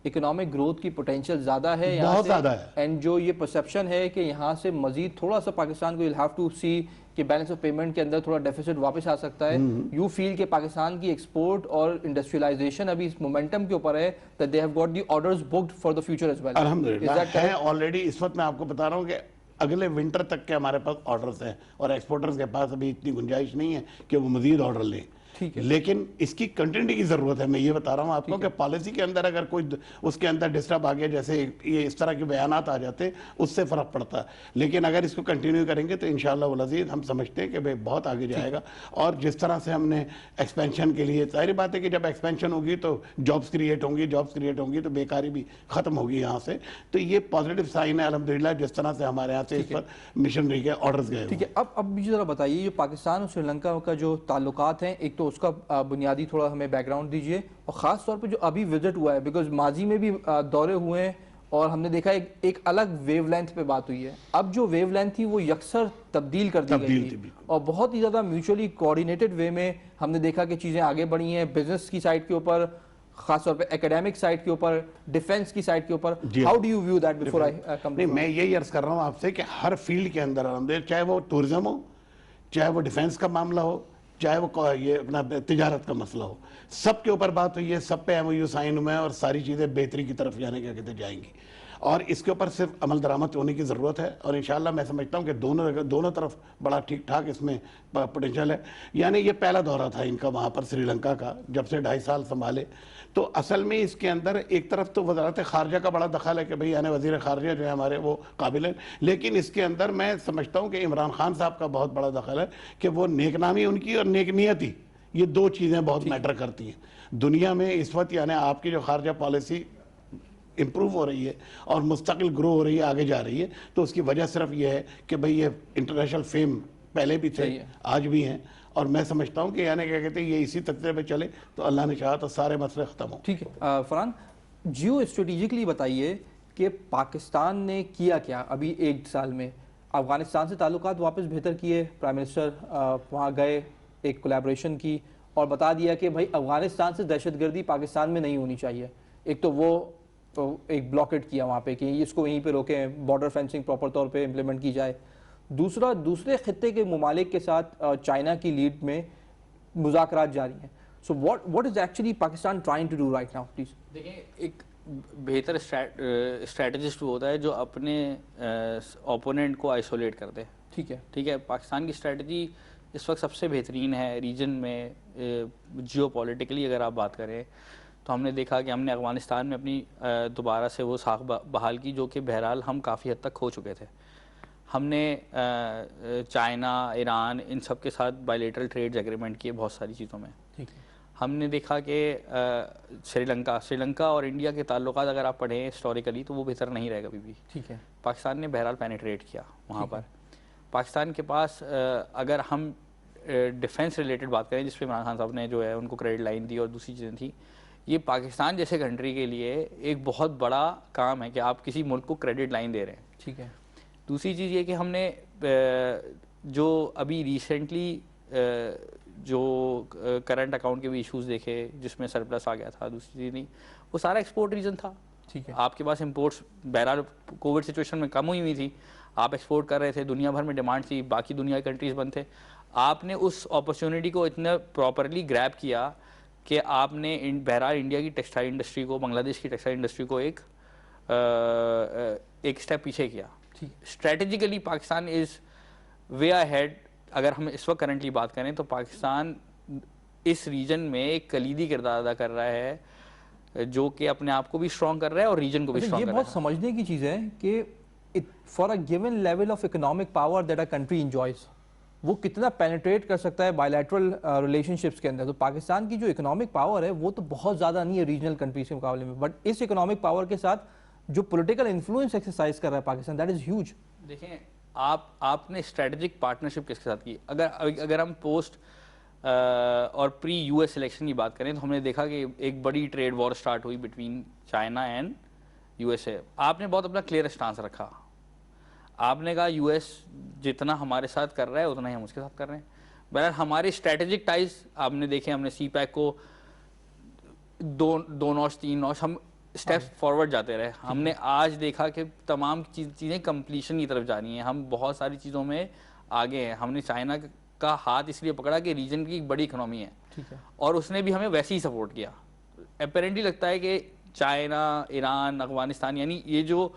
[SPEAKER 1] इकोनॉमिक ग्रोथ की पोटेंशियल ज़्यादा है,
[SPEAKER 4] बहुत ज़्यादा है,
[SPEAKER 1] एंड जो ये परसेप्शन है कि यहाँ से मजीद थोड़ा सा पाकिस्तान को यू हैव टू सी कि बैलेंस ऑफ पेमेंट के अंदर थोड़ा डेफिसिट वापस आ सकता है, यू फील कि पाकिस्तान की एक्सपोर्ट और इंडस्ट्रियलाइजेशन अभी इस मोमेंटम के ऊपर है, that they have got the orders booked for the future as well.
[SPEAKER 4] अल्हम्दुलिल्लाह है ऑलरेडी। इस वक्त मैं आपको बता रहा हूँ कि अगले विंटर तक के हमारे पास ऑर्डर्स हैं और एक्सपोर्टर्स के पास अभी इतनी गुंजाइश नहीं है कि वो मजीद ऑर्डर लें। लेकिन इसकी कंटिन्यूटी की जरूरत है। मैं ये बता रहा हूँ आपको कि पॉलिसी के अंदर अगर कोई उसके अंदर डिस्टर्ब आ गया, जैसे ये इस तरह के बयानात आ जाते, उससे फर्क पड़ता है। लेकिन अगर इसको कंटिन्यू करेंगे तो इंशाअल्लाह वल अज़ीज़ हम समझते हैं कि भाई बहुत आगे जाएगा। और जिस तरह से हमने एक्सपेंशन के लिए, जाहिर बात है कि जब एक्सपेंशन होगी तो जॉब्स क्रिएट होंगी, जॉब्स क्रिएट होंगी तो बेकारी भी खत्म होगी यहाँ से। तो ये पॉजिटिव साइन है अल्हम्दुलिल्लाह, जिस तरह से हमारे यहाँ से इस पर मिशनरी के ऑर्डर्स गए।
[SPEAKER 1] ठीक है, अब मुझे जरा बताइए, जो पाकिस्तान और श्रीलंका का जो ताल्लुकात हैं, एक तो उसका बुनियादी थोड़ा हमें बैकग्राउंड दीजिए, और ख़ास तौर पे जो अभी विजिट हुआ है, बिकॉज माजी में भी दौरे हुए हैं और हमने देखा एक अलग वेवलेंथ पे बात हुई है। अब जो वेवलेंथ थी वो यकसर तब्दील कर दी गई थी और बहुत ही ज़्यादा म्यूचुअली कोऑर्डिनेटेड वे में हमने देखा कि चीज़ें आगे बढ़ी हैं, बिजनेस की साइड के ऊपर, खासतौर पे एकेडमिक साइड के ऊपर, डिफेंस की साइड के ऊपर। How do you view that before I come?
[SPEAKER 4] नहीं, मैं यही अर्ज कर रहा हूँ आपसे कि हर फील्ड के अंदर, चाहे वो टूरिज्म हो, चाहे वो डिफेंस का मामला हो, चाहे वो ये अपना तिजारत का मसला हो, सब के ऊपर बात हुई है, सब पे MOU साइन हुए हैं और सारी चीज़ें बेहतरी की तरफ जाने क्या कहते जाएंगी। और इसके ऊपर सिर्फ अमल दरामद होने की ज़रूरत है और इंशाल्लाह मैं समझता हूँ कि दोनों तरफ बड़ा ठीक ठाक इसमें पोटेंशियल है। यानी ये पहला दौरा था इनका वहाँ पर श्रीलंका का, जब से 2.5 साल संभाले। तो असल में इसके अंदर एक तरफ तो वज़ारत ख़ारजा का बड़ा दखल है कि भाई यानी वज़ीर ख़ारजा जो है हमारे वो काबिल है, लेकिन इसके अंदर मैं समझता हूँ कि इमरान खान साहब का बहुत बड़ा दखल है कि वो नेकनामी उनकी और नेकनियती, ये दो चीज़ें बहुत मैटर करती हैं दुनिया में इस वक्त। यानी आपकी जो ख़ारजा पॉलिसी इम्प्रूव हो रही है और मुस्तकिल ग्रो हो रही है, आगे जा रही है, तो उसकी वजह सिर्फ ये है कि भाई ये इंटरनेशनल फेम पहले भी थे, आज भी हैं। और मैं समझता हूँ कि यानी क्या कहते हैं, ये इसी तरीके पे चले तो अल्लाह ने चाहा तो सारे मसले ख़त्म हो।
[SPEAKER 1] ठीक है फरहान, जियो स्ट्रेटेजिकली बताइए कि पाकिस्तान ने किया क्या अभी 1 साल में? अफगानिस्तान से ताल्लुकात वापस बेहतर किए, प्राइम मिनिस्टर वहाँ गए, एक कोलैबोरेशन की और बता दिया कि भाई अफगानिस्तान से दहशतगर्दी पाकिस्तान में नहीं होनी चाहिए। एक तो वो एक ब्लॉकेट किया वहाँ पे कि इसको वहीं पे रोकें, बॉर्डर फेंसिंग प्रॉपर तौर पे इम्प्लीमेंट की जाए। दूसरा, दूसरे खित्ते के ममालिक के साथ चाइना की लीड में मुज़ाकरात जारी हैं। So what is actually Pakistan trying to do right now? Please
[SPEAKER 2] देखिए, एक बेहतर स्ट्रैटेजिस्ट वो होता है जो अपने ओपोनेंट को आइसोलेट कर दे। ठीक है, पाकिस्तान की स्ट्रैटेजी इस वक्त सबसे बेहतरीन है रीजन में। जियोपॉलिटिकली अगर आप बात करें तो हमने देखा कि हमने अफगानिस्तान में अपनी दोबारा से वो साख बहाल की, जो कि बहरहाल हम काफ़ी हद तक खो चुके थे। हमने चाइना, ईरान, इन सब के साथ बायलेटरल ट्रेड एग्रीमेंट किए बहुत सारी चीज़ों में। ठीक है, हमने देखा कि श्रीलंका और इंडिया के ताल्लुकात अगर आप पढ़ें हिस्टोरिकली तो वो बेहतर नहीं रहेगा कभी भी। ठीक है, पाकिस्तान ने बहरहाल पेनिट्रेट किया वहाँ पर। पाकिस्तान के पास अगर हम डिफेंस रिलेटेड बात करें, जिस पे इमरान खान साहब ने जो है उनको क्रेडिट लाइन दी और दूसरी चीज़ें थी, ये पाकिस्तान जैसे कंट्री के लिए एक बहुत बड़ा काम है कि आप किसी मुल्क को क्रेडिट लाइन दे रहे हैं। ठीक है, दूसरी चीज़ ये कि हमने जो अभी रिसेंटली जो करंट अकाउंट के भी इश्यूज़ देखे जिसमें सरप्लस आ गया था, दूसरी चीज़ नहीं, वो सारा एक्सपोर्ट रीजन था। ठीक है, आपके पास इंपोर्ट्स बहरहाल कोविड सिचुएशन में कम हुई थी, आप एक्सपोर्ट कर रहे थे, दुनिया भर में डिमांड थी, बाकी दुनिया के कंट्रीज़ बंद थे। आपने उस अपॉर्चुनिटी को इतना प्रॉपरली ग्रैब किया कि आपने बहरहाल इंडिया की टेक्सटाइल इंडस्ट्री को, बांग्लादेश की टेक्सटाइल इंडस्ट्री को एक स्टेप पीछे किया। Strategically Pakistan is way ahead. अगर हम इस वक्त करंटली बात करें तो पाकिस्तान इस रीजन में एक कलीदी किरदार अदा कर रहा है, जो कि अपने आप को भी स्ट्रॉन्ग कर रहा है और रीजन को भी स्ट्रॉन्ग कर रहा है।
[SPEAKER 1] ये बहुत समझने की चीज़ है कि for a given level of economic power that a country enjoys, वो कितना पेनिट्रेट कर सकता है बायलैटरल रिलेशनशिप्स के अंदर। तो पाकिस्तान की जो इकोनॉमिक पावर है वो तो बहुत ज़्यादा नहीं है रीजनल कंट्रीज के मुकाबले में, बट इस इकोनॉमिक पावर के साथ जो पॉलिटिकल इन्फ्लुएंस एक्सरसाइज कर रहा है पाकिस्तान, दैट इज़ ह्यूज।
[SPEAKER 2] देखें, आपने स्ट्रेटेजिक पार्टनरशिप किसके साथ की? अगर हम पोस्ट और प्री यूएस इलेक्शन की बात करें तो हमने देखा कि एक बड़ी ट्रेड वॉर स्टार्ट हुई बिटवीन चाइना एंड यूएसए। आपने बहुत अपना क्लियर स्टांस रखा, आपने कहा यूएस जितना हमारे साथ कर रहा है उतना ही हम उसके साथ कर रहे हैं। बहरहाल हमारे स्ट्रेटेजिक टाइज आपने देखे, हमने सी पैक को दो नॉच 3 नॉच हम स्टेप्स फॉरवर्ड जाते रहे। हमने आज देखा कि तमाम चीज़ें कंप्लीशन की तरफ जा रही हैं, हम बहुत सारी चीज़ों में आगे हैं। हमने चाइना का हाथ इसलिए पकड़ा कि रीजन की एक बड़ी इकोनॉमी है, ठीक है, और उसने भी हमें वैसे ही सपोर्ट किया। अपेरेंटली लगता है कि चाइना, ईरान, अफगानिस्तान, यानी ये जो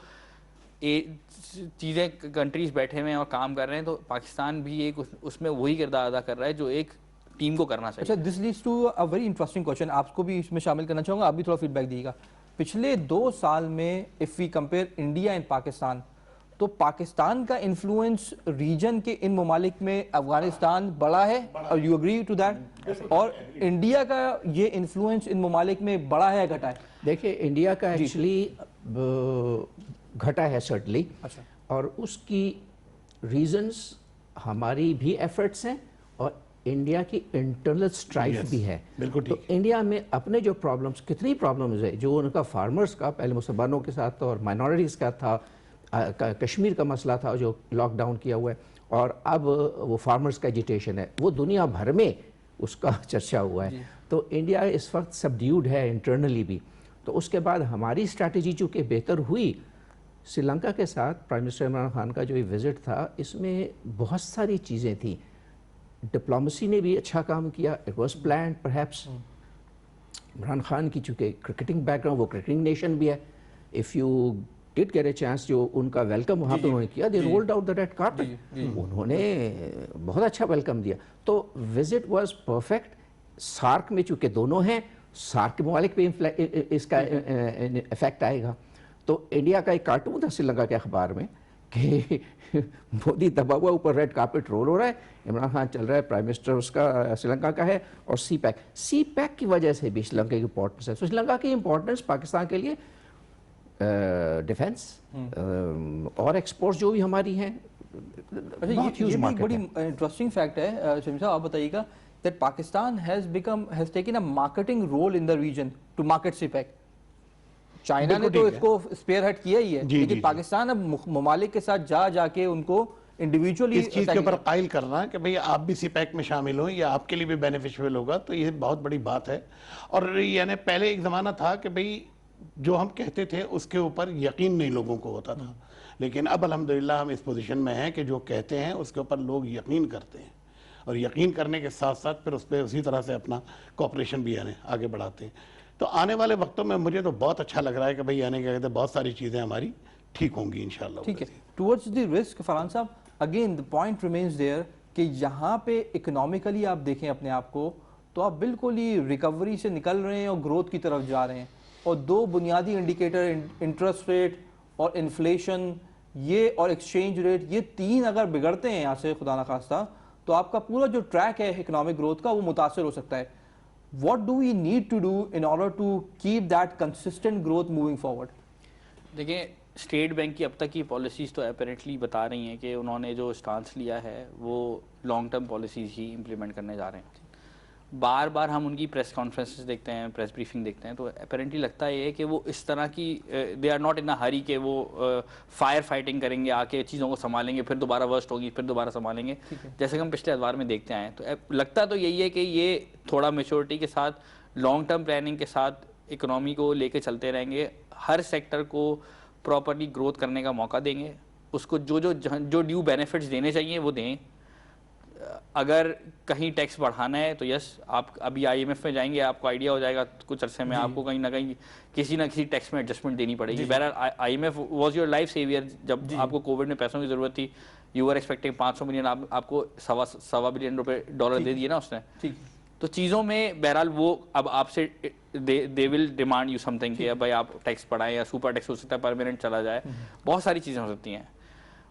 [SPEAKER 2] चीज़ें कंट्रीज बैठे हुए हैं और काम कर रहे हैं, तो पाकिस्तान भी एक उसमें वही किरदार अदा कर रहा है जो एक टीम को करना चाहिए।
[SPEAKER 1] अच्छा, this leads to a very interesting question, आपको भी इसमें शामिल करना चाहूँगा, आप भी थोड़ा फीडबैक दीजिएगा। पिछले 2 साल में if we compare India and Pakistan, तो पाकिस्तान का इन्फ्लुएंस रीजन के इन ममालिक में अफगानिस्तान बड़ा है, और यू एग्री टू दैट, और इंडिया का ये इन्फ्लुएंस इन ममालिक में बड़ा है, घटा है?
[SPEAKER 3] देखिए, इंडिया का एक्चुअली घटा है सर्टनली।
[SPEAKER 1] अच्छा।
[SPEAKER 3] और उसकी रीजंस हमारी भी एफर्ट्स हैं और इंडिया की इंटरनल स्ट्राइफ भी है।
[SPEAKER 4] बिल्कुल ठीक।
[SPEAKER 3] तो इंडिया में अपने जो प्रॉब्लम्स, कितनी प्रॉब्लम्स है, जो उनका फार्मर्स का पहले मुसलमानों के साथ और माइनॉरिटीज़ का था, कश्मीर का मसला था जो लॉकडाउन किया हुआ है, और अब वो फार्मर्स का एजिटेशन है, वो दुनिया भर में उसका चर्चा हुआ है। तो इंडिया इस वक्त सबड्यूड है इंटरनली भी। तो उसके बाद हमारी स्ट्रैटेजी चूँकि बेहतर हुई, श्रीलंका के साथ प्राइम मिनिस्टर इमरान खान का जो ये विज़िट था, इसमें बहुत सारी चीज़ें थी। डिप्लोमेसी ने भी अच्छा काम किया, it was planned perhaps. Imran Khan की चूँकि क्रिकेटिंग बैकग्राउंड, वो क्रिकेटिंग नेशन भी है, if you did get a chance, जो उनका वेलकम वहाँ पे उन्होंने किया, दे rolled out the red carpet, उन्होंने बहुत अच्छा वेलकम दिया। तो विजिट वाज परफेक्ट। सार्क में चूँकि दोनों हैं, सार्क के ममालिक पे इसका इफेक्ट आएगा। तो इंडिया का एक कार्टून था श्रीलंका के अखबार में कि मोदी दबा हुआ, ऊपर रेड कार्पेट रोल हो रहा है, इमरान खान चल रहा है, प्राइम मिनिस्टर उसका श्रीलंका का है, और सी पैक की वजह से भी श्रीलंका की इंपॉर्टेंस है। तो श्रीलंका की इंपॉर्टेंस पाकिस्तान के लिए डिफेंस और एक्सपोर्ट्स जो भी हमारी हैं,
[SPEAKER 1] अच्छा, ये भी बड़ी इंटरेस्टिंग फैक्ट है शमीम साहब, आप बताइएगा that Pakistan has taken a marketing role in the region to market CPEC. China ने तो इसको स्पेयर हेड किया ही है, लेकिन पाकिस्तान अब ममालिक के साथ जाके उनको इंडिविजुअली
[SPEAKER 4] इस चीज के ऊपर कायल करना कि भाई आप भी सीपैक में शामिल हो, ये आपके लिए भी बेनिफिशियल होगा, तो ये बहुत बड़ी बात है। और यानी पहले एक ज़माना था कि भाई जो हम कहते थे उसके ऊपर यकीन नहीं लोगों को होता था, लेकिन अब अल्हम्दुलिल्लाह हम इस पोजीशन में हैं कि जो कहते हैं उसके ऊपर लोग यकीन करते हैं, और यकीन करने के साथ साथ फिर उस पर उसी तरह से अपना कोऑपरेशन भी यानी आगे बढ़ाते हैं। तो आने वाले वक्तों में मुझे तो बहुत अच्छा लग रहा है कि भाई यानी क्या कहते हैं, बहुत सारी चीज़ें हमारी ठीक होंगी इंशाल्लाह।
[SPEAKER 1] ठीक है। टुवर्ड्स द रिस्क, फरहान साहब, again the point remains there कि यहाँ पे इकोनॉमिकली आप देखें अपने आप को, तो आप बिल्कुल ही रिकवरी से निकल रहे हैं और ग्रोथ की तरफ जा रहे हैं, और 2 बुनियादी इंडिकेटर, इंटरेस्ट रेट और इन्फ्लेशन, ये और एक्सचेंज रेट, ये 3 अगर बिगड़ते हैं यहाँ से खुदा ना खास्ता, तो आपका पूरा जो ट्रैक है इकोनॉमिक ग्रोथ का वो मुतासर हो सकता है। What do we need to do in order to keep that consistent growth moving forward?
[SPEAKER 2] देखिए, स्टेट बैंक की अब तक की पॉलिसीज़ तो अपेरेंटली बता रही हैं कि उन्होंने जो स्टांस लिया है वो लॉन्ग टर्म पॉलिसीज़ ही इम्प्लीमेंट करने जा रहे हैं। बार बार हम उनकी प्रेस कॉन्फ्रेंसेस देखते हैं, प्रेस ब्रीफिंग देखते हैं, तो अपेरेंटली लगता है कि वो इस तरह की दे आर नॉट इन अ हरी कि वो फायर फाइटिंग करेंगे, आके चीज़ों को संभालेंगे, फिर दोबारा वर्स्ट होगी, फिर दोबारा संभालेंगे, जैसे कि हम पिछले अखबार में देखते आए हैं। तो लगता तो यही है कि ये थोड़ा मेच्योरिटी के साथ, लॉन्ग टर्म प्लानिंग के साथ इकोनॉमी को लेके चलते रहेंगे, हर सेक्टर को प्रॉपरली ग्रोथ करने का मौका देंगे, उसको जो ड्यू बेनिफिट्स देने चाहिए वो दें। अगर कहीं टैक्स बढ़ाना है तो यस, आप अभी IMF में जाएंगे, आपको आइडिया हो जाएगा कुछ अरसे में आपको कहीं ना कहीं किसी ना किसी टैक्स में एडजस्टमेंट देनी पड़ेगी। बहरहाल IMF was your life saver, जब आपको कोविड में पैसों की ज़रूरत थी, यू आर एक्सपेक्टिंग 500 मिलियन, आपको $1.25 बिलियन डॉलर दे दिए ना उसने।
[SPEAKER 1] ठीक।
[SPEAKER 2] तो चीज़ों में बहरहाल वो अब आपसे they will demand you something कि भाई आप टैक्स बढ़ाएं या सुपर टैक्स हो सकता है परमानेंट चला जाए, बहुत सारी चीज़ें हो सकती हैं।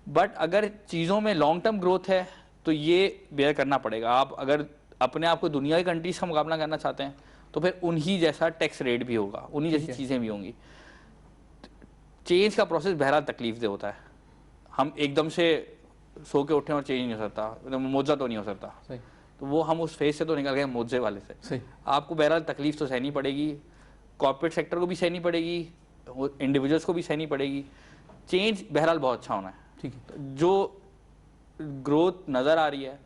[SPEAKER 2] बट अगर चीज़ों में लॉन्ग टर्म ग्रोथ है तो ये बेयर करना पड़ेगा। आप अगर अपने आप को दुनिया की कंट्रीज का मुकाबला करना चाहते हैं तो फिर उन्हीं जैसा टैक्स रेट भी होगा, उन्हीं जैसी चीज़ें भी होंगी। चेंज का प्रोसेस बहरहाल तकलीफ दे होता है। हम एकदम से सो के उठे और चेंज नहीं हो सकता, मुआवजा तो नहीं हो सकता।
[SPEAKER 1] सही।
[SPEAKER 2] तो वो हम उस फेज से तो निकल गए मुआवजे वाले से।
[SPEAKER 1] सही।
[SPEAKER 2] आपको बहरहाल तकलीफ तो सहनी पड़ेगी, कॉर्पोरेट सेक्टर को भी सहनी पड़ेगी, इंडिविजुअल्स को भी सहनी पड़ेगी। चेंज बहरहाल बहुत अच्छा होना है।
[SPEAKER 1] ठीक है।
[SPEAKER 2] तो जो ग्रोथ नज़र आ रही है,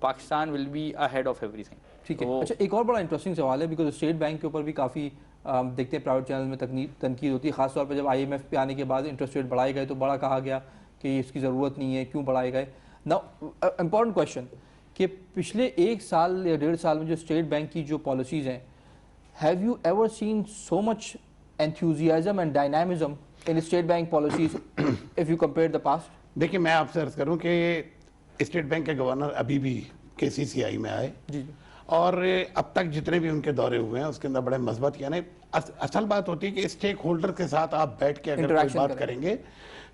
[SPEAKER 2] Pakistan will be ahead of everything.
[SPEAKER 1] ठीक है। अच्छा, एक और बड़ा इंटरेस्टिंग सवाल है, बिकॉज स्टेट बैंक के ऊपर भी काफ़ी देखते हैं प्राइवेट चैनल में तनकीद होती है, खासतौर पर जब IMF पे आने के बाद इंटरेस्ट रेट बढ़ाए गए तो बड़ा कहा गया कि इसकी ज़रूरत नहीं है, क्यों बढ़ाए गए। नाउ इम्पॉर्टेंट क्वेश्चन कि पिछले 1 साल या 1.5 साल में जो स्टेट बैंक की जो पॉलिसीज़ हैं, have you ever seen so much enthusiasm and dynamism in state bank policies if you compare the past?
[SPEAKER 4] देखिए, मैं आपसे अर्ज करूं कि स्टेट बैंक के गवर्नर अभी भी KCCI में आए
[SPEAKER 1] जी।
[SPEAKER 4] और अब तक जितने भी उनके दौरे हुए हैं उसके अंदर बड़े मजबूत, यानी असल बात होती है कि स्टेक होल्डर के साथ आप बैठ के अगर कोई बात करेंगे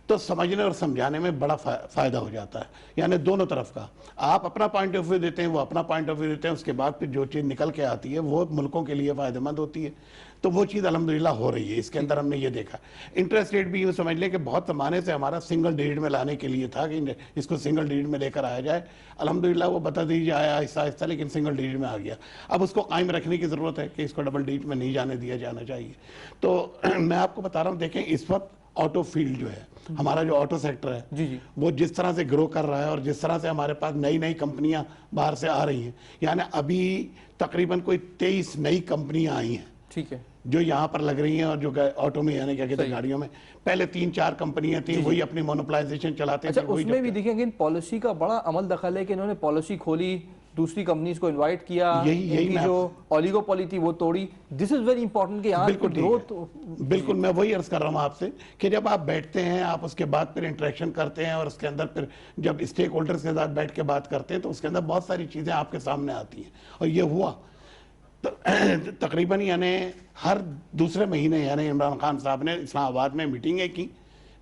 [SPEAKER 4] तो समझने और समझाने में बड़ा फायदा हो जाता है। यानी दोनों तरफ का, आप अपना पॉइंट ऑफ व्यू देते हैं, वो अपना पॉइंट ऑफ व्यू देते हैं, उसके बाद फिर जो चीज़ निकल के आती है वो मुल्कों के लिए फायदेमंद होती है। तो वो चीज़ अल्हम्दुलिल्लाह हो रही है। इसके अंदर हमने ये देखा, इंटरेस्ट रेट भी यूँ समझ लें कि बहुत ज़माने से हमारा सिंगल डिजिट में लाने के लिए था कि इसको सिंगल डिजिट में लेकर आया जाए। अल्हम्दुलिल्लाह वो बता दीजिए आया आहिस्ता आहिस्ता, लेकिन सिंगल डिजिट में आ गया। अब उसको कायम रखने की ज़रूरत है कि इसको डबल डिजिट में नहीं जाने दिया जाना चाहिए। तो मैं आपको बता रहा हूँ, देखें इस वक्त ऑटो फील्ड जो है, हमारा जो ऑटो सेक्टर है,
[SPEAKER 1] जी।
[SPEAKER 4] वो जिस तरह से ग्रो कर रहा है और जिस तरह से हमारे पास नई नई कंपनियां बाहर से आ रही हैं, यानी अभी तकरीबन कोई 23 नई कंपनियां आई हैं।
[SPEAKER 1] ठीक है।
[SPEAKER 4] जो यहाँ पर लग रही हैं और जो ऑटो में यानी क्या कहते हैं गाड़ियों में, पहले 3-4 कंपनियां थी, वही अपनी मोनोपलाइजेशन चलाते थे।
[SPEAKER 1] अच्छा, उसमें भी देखेंगे इन पॉलिसी का बड़ा अमल दखल है कि इन्होंने पॉलिसी खोली, दूसरी कंपनीज को इनवाइट किया,
[SPEAKER 4] यही
[SPEAKER 1] जो ओलिगोपोली थी वो तोड़ी। दिस इज वेरी इंपॉर्टेंट कि यहाँ ग्रोथ।
[SPEAKER 4] बिल्कुल, मैं वही अर्ज कर रहा हूँ आपसे कि जब आप बैठते हैं, आप उसके बाद फिर इंटरेक्शन करते हैं और उसके अंदर फिर जब स्टेक होल्डर्स के साथ बैठ के बात करते हैं तो उसके अंदर बहुत सारी चीज़ें आपके सामने आती हैं। और ये हुआ तकरीबन यानी हर दूसरे महीने यानी इमरान खान साहब ने इस्लामाबाद में मीटिंगें की,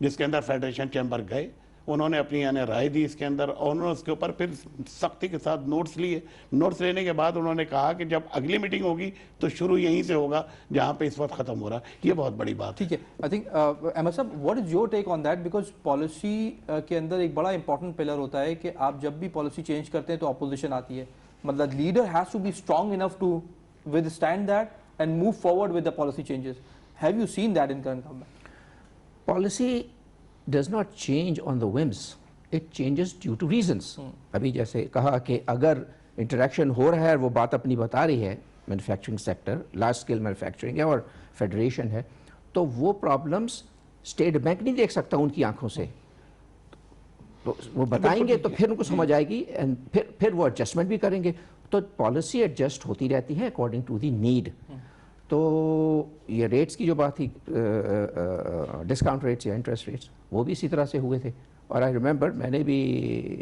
[SPEAKER 4] जिसके अंदर फेडरेशन चैम्बर गए, उन्होंने अपनी यानी राय दी इसके अंदर, और उन्होंने उसके ऊपर फिर सख्ती के साथ नोट्स लिए। नोट्स लेने के बाद उन्होंने कहा कि जब अगली मीटिंग होगी तो शुरू यहीं से होगा जहाँ पे इस वक्त ख़त्म हो रहा है। ये बहुत बड़ी बात।
[SPEAKER 1] ठीक है। आई थिंक अहमद साहब, what is your take on that? Because policy के अंदर एक बड़ा इंपॉर्टेंट पिलर होता है कि आप जब भी पॉलिसी चेंज करते हैं तो अपोजिशन आती है, मतलब leader has to be strong enough to withstand that and move forward with the policy changes. Have you seen that in current government?
[SPEAKER 3] Policy does not change on the whims. It changes due to reasons. अभी जैसे कहा कि अगर interaction हो रहा है, वो बात अपनी बता रही है, manufacturing sector, large scale manufacturing है और फेडरेशन है, तो वो प्रॉब्लम्स स्टेट बैंक नहीं देख सकता उनकी आंखों से। तो वो बताएंगे तो फिर उनको समझ आएगी एंड फिर वो एडजस्टमेंट भी करेंगे। तो पॉलिसी एडजस्ट होती रहती है अकॉर्डिंग टू दी नीड। तो ये रेट्स की जो बात थी, डिस्काउंट रेट्स या इंटरेस्ट रेट्स, वो भी इसी तरह से हुए थे। और आई रिमेंबर मैंने भी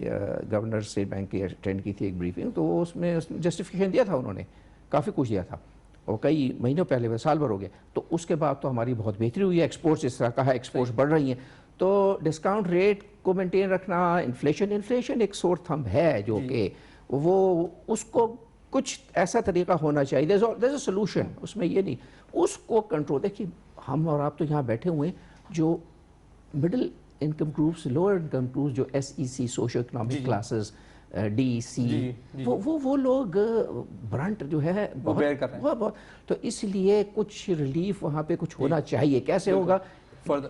[SPEAKER 3] गवर्नर स्टेट बैंक की अटेंड की थी एक ब्रीफिंग, तो उसमें जस्टिफिकेशन दिया था, उन्होंने काफ़ी कुछ दिया था, और कई महीनों पहले, साल भर हो गए। तो उसके बाद तो हमारी बहुत बेहतरी हुई है, एक्सपोर्ट्स जिस तरह कहा एक्सपोर्ट्स बढ़ रही हैं। तो डिस्काउंट रेट को मेंटेन रखना, इन्फ्लेशन एक सोर थंब है जो कि वो उसको कुछ ऐसा तरीका होना चाहिए, देयर इज अ सोल्यूशन उसमें, ये नहीं उसको कंट्रोल। देखिए हम और आप तो यहाँ बैठे हुए हैं, जो middle income groups, lower income groups, जो SEC socio economic classes, DEC, वो लोग ब्रंट जो है
[SPEAKER 1] वो बेयर कर रहे हैं।
[SPEAKER 3] बहुत। तो इसलिए कुछ रिलीफ वहाँ पे कुछ होना चाहिए। कैसे होगा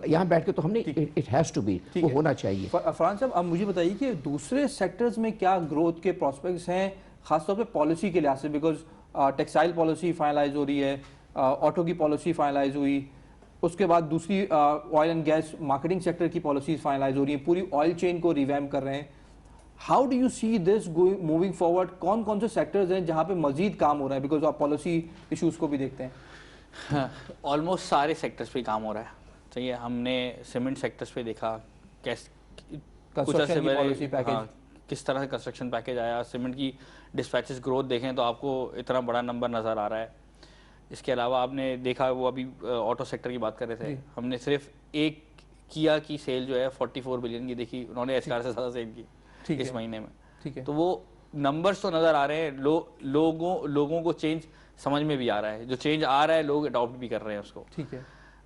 [SPEAKER 3] यहाँ बैठ के तो हमने, इट हैज़ टू बी, वो होना चाहिए।
[SPEAKER 1] फरहान साहब, अब मुझे बताइए कि दूसरे सेक्टर्स में क्या ग्रोथ के प्रोस्पेक्ट्स हैं, खासतौर पे पॉलिसी के लिहाज से? बिकॉज टेक्सटाइल पॉलिसी फाइनलाइज हो रही है, ऑटो की पॉलिसी फाइनलाइज हुई, उसके बाद दूसरी oil and gas marketing sector की पॉलिसीज फाइनलाइज हो रही हैं, पूरी ऑयल चेन को रिवैम्प कर रहे हैं। How do you see this moving forward? कौन कौन से सेक्टर्स हैं जहाँ पे मजीद काम हो रहा है? बिकॉज आप पॉलिसी इशूज़ को भी देखते हैं।
[SPEAKER 2] ऑलमोस्ट सारे सेक्टर्स पे काम हो रहा है। चाहिए हमने सीमेंट सेक्टर्स पे देखा, कुछ अर्से पहले किस तरह से कंस्ट्रक्शन पैकेज आया, सीमेंट की डिस्पैचेस ग्रोथ देखें तो आपको इतना बड़ा नंबर नज़र आ रहा है। इसके अलावा आपने देखा, वो अभी ऑटो सेक्टर की बात कर रहे थे, हमने सिर्फ एक किया की सेल जो है 44 बिलियन की देखी, उन्होंने एचकार से ज़्यादा सेल की इस महीने में।
[SPEAKER 1] ठीक है,
[SPEAKER 2] तो वो नंबर्स तो नज़र आ रहे हैं, लोगों को चेंज समझ में भी आ रहा है, जो चेंज आ रहा है लोग अडॉप्ट भी कर रहे हैं उसको।
[SPEAKER 1] ठीक है।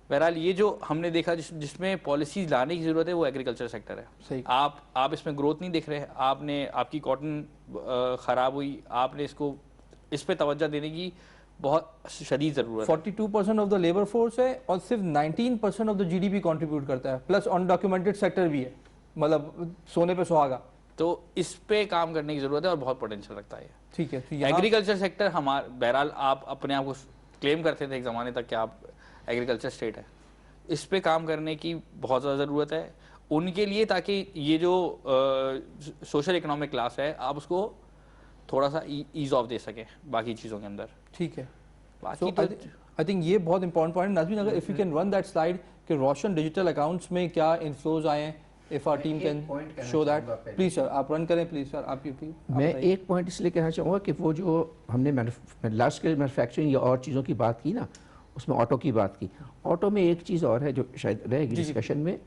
[SPEAKER 2] बहरहाल ये जो हमने देखा जिसमें पॉलिसीज लाने की ज़रूरत है वो एग्रीकल्चर सेक्टर है।
[SPEAKER 1] सही।
[SPEAKER 2] आप इसमें ग्रोथ नहीं दिख रहे, आपकी कॉटन ख़राब हुई, आपने इस पे तवज्जो देने की बहुत शदीद ज़रूरत है।
[SPEAKER 1] 42% ऑफ द लेबर फोर्स है और सिर्फ 19% ऑफ द जीडीपी कंट्रीब्यूट करता है, प्लस अनडॉक्यूमेंटेड सेक्टर भी है, मतलब सोने पे सुहागा।
[SPEAKER 2] तो इस पे काम करने की ज़रूरत है और बहुत पोटेंशियल रखता है।
[SPEAKER 1] ठीक है, तो
[SPEAKER 2] एग्रीकल्चर सेक्टर बहरहाल आप अपने आप को क्लेम करते थे एक ज़माने तक कि आप एग्रीकल्चर स्टेट है, इस पे काम करने की बहुत ज़्यादा ज़रूरत है उनके लिए, ताकि ये जो सोशल इकोनॉमिक क्लास है आप उसको थोड़ा सा ईज ऑफ दे सकें बाकी चीज़ों के अंदर।
[SPEAKER 1] ठीक है।
[SPEAKER 2] बाकी
[SPEAKER 1] आई थिंक ये बहुत इंपॉर्टेंट पॉइंट नाज़मीन, अगर if you can run that slide कि रोशन डिजिटल अकाउंट्स में क्या इनफ्लोज आए हैं, if our team can show that, please sir आप रन करें, प्लीज सर आप
[SPEAKER 3] मैं एक पॉइंट इसलिए कहना चाहूँगा कि वो जो हमने लार्ज स्केल मैन्युफैक्चरिंग या और चीज़ों की बात की ना, उसमें ऑटो की बात की। ऑटो में एक चीज़ और है जो शायद रहेगी डिस्कशन में,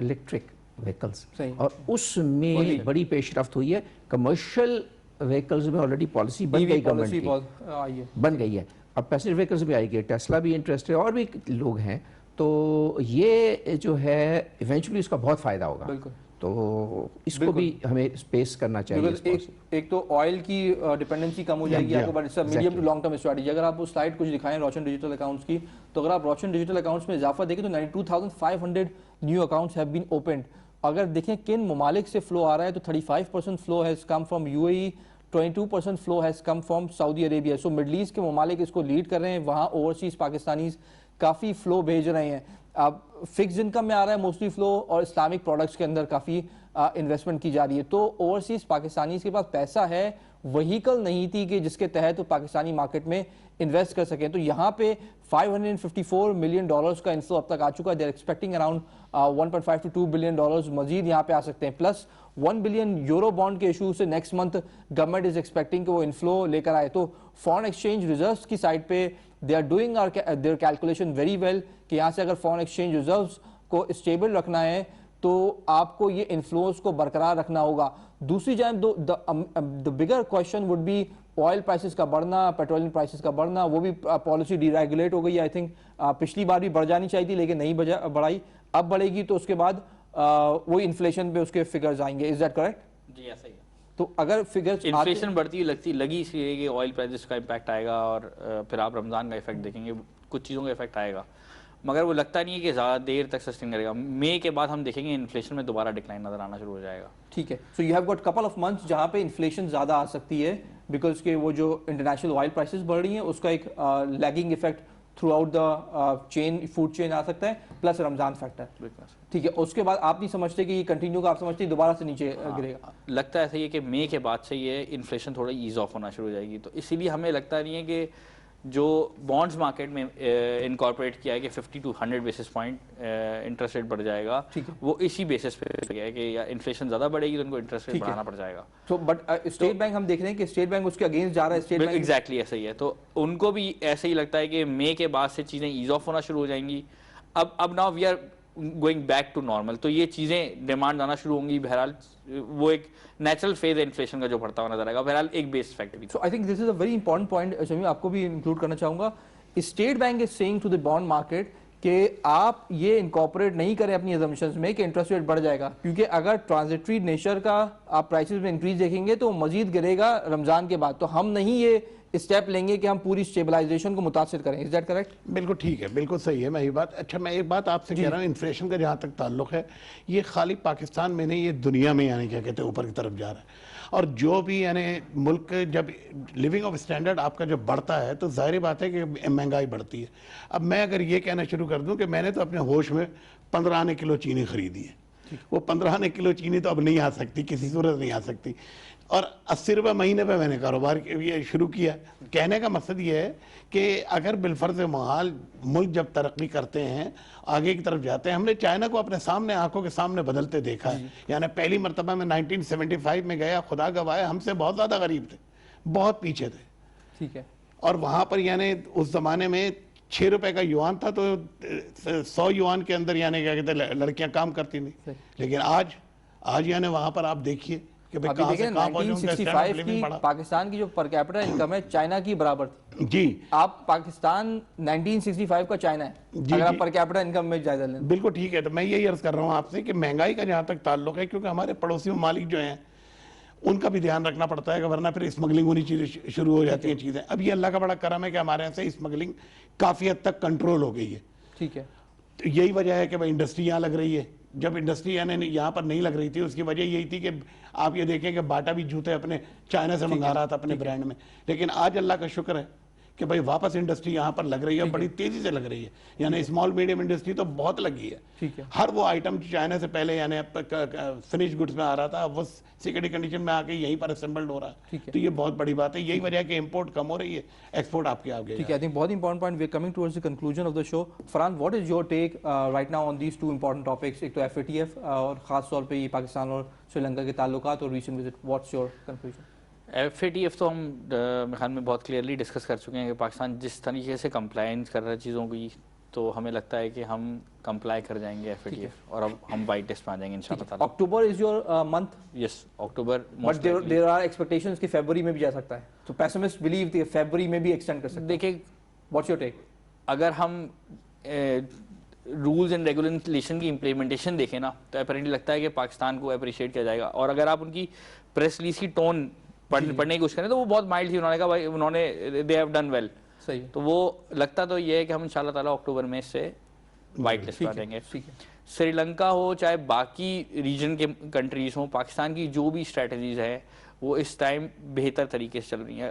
[SPEAKER 3] इलेक्ट्रिक व्हीकल्स, और उसमें बड़ी पेशरफ्त हुई है। कमर्शियल व्हीकल्स में ऑलरेडी पॉलिसी बन गई, गवर्नमेंट की बन गई है, अब पैसेंजर व्हीकल्स भी आएगी, टेस्ला भी इंटरेस्टेड है और भी लोग हैं, तो ये जो है इवेंचुअली इसका बहुत फ़ायदा होगा।
[SPEAKER 1] बिल्कुल,
[SPEAKER 3] तो इसको भी हमें स्पेस करना चाहिए।
[SPEAKER 1] एक तो ऑयल की डिपेंडेंसी कम हो जाएगी आपको, but it's medium to long term strategy. अगर आप वो स्लाइड कुछ दिखाएं रोशन डिजिटल अकाउंट्स की, तो अगर आप रोशन डिजिटल अकाउंट्स में इजाफा देखें तो 92,500 new accounts have been opened. अगर देखें किन ममालिक से फ्लो आ रहा है तो 35% flow has come from UAE, 22% flow has come from Saudi Arabia. So middle east के ममालिक इसको लीड कर रहे हैं, वहाँ ओवरसीज़ पाकिस्तानीज़ काफ़ी फ्लो भेज रहे हैं। अब फिक्स इनकम में आ रहा है मोस्टली फ्लो, और इस्लामिक प्रोडक्ट्स के अंदर काफ़ी इन्वेस्टमेंट की जा रही है। तो ओवरसीज़ पाकिस्तानीज़ के पास पैसा है, व्हीकल नहीं थी कि जिसके तहत वो पाकिस्तानी मार्केट में इन्वेस्ट कर सकें। तो यहाँ पे $554 मिलियन का इन्फ्लो अब तक आ चुका है। They're expecting around 1.5 to 2 billion मजीद यहाँ पे आ सकते हैं। प्लस 1 बिलियन यूरो बॉन्ड के इशू से next month government is expecting कि वो इन्फ्लो लेकर आए। तो फॉरेन एक्सचेंज रिजर्व्स की साइड पे they are doing their calculation very well कि यहाँ से अगर फॉरेन एक्सचेंज रिजर्व्स को स्टेबल रखना है तो आपको ये इन्फ्लोज को बरकरार रखना होगा। दूसरी जानिब the bigger question would be oil prices का बढ़ना, पेट्रोलियम प्राइसेस का बढ़ना, वो भी पॉलिसी डीरेगुलेट हो गई। आई थिंक पिछली बार भी बढ़ जानी चाहिए थी लेकिन नहीं बढ़ाई, अब बढ़ेगी तो उसके बाद वही इन्फ्लेशन पे उसके फिगर्स आएंगे। Is that correct?
[SPEAKER 2] जी ऐसा ही है।
[SPEAKER 1] तो अगर फिगर्स
[SPEAKER 2] इन्फ्लेशन बढ़ती लगी इसलिए कि ऑयल प्राइसेस का इम्पैक्ट आएगा और फिर आप रमज़ान का इफेक्ट देखेंगे, कुछ चीज़ों का इफेक्ट आएगा, मगर वो लगता नहीं है कि ज़्यादा देर तक सस्टेन करेगा। मई के बाद हम देखेंगे इन्फ्लेशन में दोबारा डिक्लाइन नजर आना शुरू हो जाएगा।
[SPEAKER 1] ठीक है, so you have got couple of months जहाँ पे इन्फ्लेशन ज़्यादा आ सकती है बिकॉज के वो जो इंटरनेशनल ऑयल प्राइसेस बढ़ रही हैं उसका एक lagging effect throughout the chain, food chain आ सकता है, प्लस रमज़ान फैक्टर। ठीक है, उसके बाद आप नहीं समझते कि ये कंटिन्यू का, आप समझते हैं दोबारा से नीचे गिरेगा?
[SPEAKER 2] लगता है ऐसा ही है कि मई के बाद से ये इन्फ्लेशन थोड़ा ईज ऑफ होना शुरू हो जाएगी। तो इसीलिए हमें लगता नहीं है कि जो बॉन्ड्स मार्केट में इनकॉर्पोरेट किया है कि 50 to 100 basis point interest rate बढ़ जाएगा, वो इसी बेसिस पे है कि या इन्फ्लेशन ज़्यादा बढ़ेगी तो उनको इंटरेस्ट रेट बढ़ाना पड़ जाएगा।
[SPEAKER 1] तो बट स्टेट बैंक हम देख रहे हैं कि स्टेट बैंक उसके अगेंस्ट जा रहा है। स्टेट बैंक
[SPEAKER 2] एग्जैक्टली ऐसा ही है, तो उनको भी ऐसे ही लगता है कि मई के बाद से चीज़ें ईज ऑफ होना शुरू हो जाएंगी। अब now we are going back to normal, तो ये चीज़ें डिमांड आना शुरू होंगी। बहरहाल वो एक नेचुरल फेज है इन्फ्लेशन का जो बढ़ता हुआ नजर आएगा, बहरहाल एक बेस फैक्ट भी।
[SPEAKER 1] So I think this is a very important point Shami, आपको भी इंक्लूड करना चाहूँगा। State Bank is saying to the bond market कि आप ये इनकॉर्पोरेट नहीं करें अपनी अजम्पशंस में कि इंटरेस्ट रेट बढ़ जाएगा, क्योंकि अगर ट्रांजिटरी नेचर का आप प्राइसेस में इंक्रीज देखेंगे तो मजीद गिरेगा रमज़ान के बाद। तो हम नहीं ये स्टेप लेंगे कि हम पूरी स्टेबलाइजेशन को मुतासिर करें। Is that correct?
[SPEAKER 4] बिल्कुल ठीक है, बिल्कुल सही है। मैं ये बात, अच्छा मैं एक बात आपसे कह रहा हूँ, इन्फ्लेशन का जहाँ तक ताल्लुक है ये खाली पाकिस्तान में नहीं, ये दुनिया में यानी क्या कहते हैं ऊपर की तरफ जा रहा है। और जो भी यानी मुल्क जब लिविंग ऑफ स्टैंडर्ड आपका जब बढ़ता है तो जाहिर बात है कि महंगाई बढ़ती है। अब मैं अगर ये कहना शुरू कर दूं कि मैंने तो अपने होश में 15 आने किलो चीनी खरीदी है, वो 15 आने किलो चीनी तो अब नहीं आ सकती, किसी सूरत नहीं आ सकती। और 80 रुपये महीने पे मैंने कारोबार ये शुरू किया। कहने का मकसद ये है कि अगर बिलफर्ज महाल मुल्क जब तरक्की करते हैं, आगे की तरफ जाते हैं, हमने चाइना को अपने सामने आंखों के सामने बदलते देखा है। यानी पहली मरतबा में 1975 में गया, खुदा गवाह हमसे बहुत ज़्यादा गरीब थे, बहुत पीछे थे।
[SPEAKER 1] ठीक है।
[SPEAKER 4] और वहाँ पर यानी उस ज़माने में 6 रुपए का युआन था, तो 100 युआन के अंदर यानी क्या कहते हैं लड़कियाँ काम करती नहीं। लेकिन आज यानी वहाँ पर आप देखिए कि भाई
[SPEAKER 1] अभी
[SPEAKER 4] कहाँ
[SPEAKER 1] देखें
[SPEAKER 4] से कहाँ पहुंचे, उनका standard of
[SPEAKER 1] 1965
[SPEAKER 4] living
[SPEAKER 1] की
[SPEAKER 4] बढ़ा।
[SPEAKER 1] पाकिस्तान की जो पर कैपिटा इनकम है चाइना की बराबर थी।
[SPEAKER 4] जी
[SPEAKER 1] आप पाकिस्तान 1965 का चाइना है अगर आप पर कैपिटा इनकम में जायजा लें।
[SPEAKER 4] बिल्कुल ठीक है। तो मैं यही अर्ज कर रहा हूँ आपसे कि महंगाई का जहाँ तक ताल्लुक है, क्योंकि हमारे पड़ोसी ममालिक जो हैं उनका भी ध्यान रखना पड़ता है, वरना फिर स्मगलिंग होनी चीज़ें शुरू हो जाती हैं चीज़ें। अब ये अल्लाह का बड़ा करम है कि हमारे यहाँ से स्मगलिंग काफ़ी हद तक कंट्रोल हो गई है।
[SPEAKER 1] ठीक है।
[SPEAKER 4] तो यही वजह है कि भाई इंडस्ट्री यहाँ लग रही है। जब इंडस्ट्री यानी यहाँ पर नहीं लग रही थी, उसकी वजह यही थी कि आप ये देखें कि बाटा भी जूते अपने चाइना से मंगा रहा था अपने ब्रांड में। लेकिन आज अल्लाह का शुक्र है कि भाई वापस इंडस्ट्री यहाँ पर लग रही है, बड़ी तेजी से लग रही है। यानी स्मॉल मीडियम इंडस्ट्री तो बहुत लगी है।
[SPEAKER 1] ठीक है।
[SPEAKER 4] हर वो आइटम जो चाइना से पहले यानी फिनिश गुड्स में आ रहा था, वो सिक्योरिटी कंडीशन में आके यहीं पर असेंबल्ड हो रहा है। तो ये बहुत बड़ी बात है। यही वजह है कि इंपोर्ट कम हो रही है, एक्सपोर्ट आपके आगे।
[SPEAKER 1] ठीक है। आई थिंक बहुत important point, we are coming towards the conclusion of the show. Farhan, what is your take right now on these two important topics, एक तो एफएटीएफ और खास तौर पे ये पाकिस्तान और श्रीलंका के ताल्लुकात और recent visit, what's your conclusion?
[SPEAKER 2] FATF तो हम मेरे ख्याल में बहुत क्लियरली डिस्कस कर चुके हैं कि पाकिस्तान जिस तरीके से कंप्लाइंस कर रहा है चीज़ों की, तो हमें लगता है कि हम कंप्लाई कर जाएंगे FATF और अब हम वाइट लिस्ट में आ जाएंगे इंशाल्लाह ताला।
[SPEAKER 1] October is your month?
[SPEAKER 2] Yes, October.
[SPEAKER 1] But there are expectations कि फरवरी में भी जा सकता है, तो पेसिमिस्ट बिलीव कि फरवरी में भी एक्सटेंड कर सकते हैं।
[SPEAKER 2] देखिए,
[SPEAKER 1] व्हाट्स योर टेक?
[SPEAKER 2] अगर हम रूल्स एंड रेगुलेशन की इम्प्लीमेंटेशन देखें ना, तो अपेरेंटली लगता है कि पाकिस्तान को अप्रिशिएट किया जाएगा। और अगर आप उनकी प्रेस रिलीज की टोन पढ़ने की कोशिश करें तो वो बहुत माइल्ड थी। उन्होंने कहा भाई उन्होंने दे हैव डन वेल।
[SPEAKER 1] सही।
[SPEAKER 2] तो वो लगता तो ये है कि हम इंशाल्लाह ताला अक्टूबर में इससे वाइट लिस्ट पर देंगे। श्रीलंका हो चाहे बाकी रीजन के कंट्रीज हो, पाकिस्तान की जो भी स्ट्रेटजीज है वो इस टाइम बेहतर तरीके से चल रही है।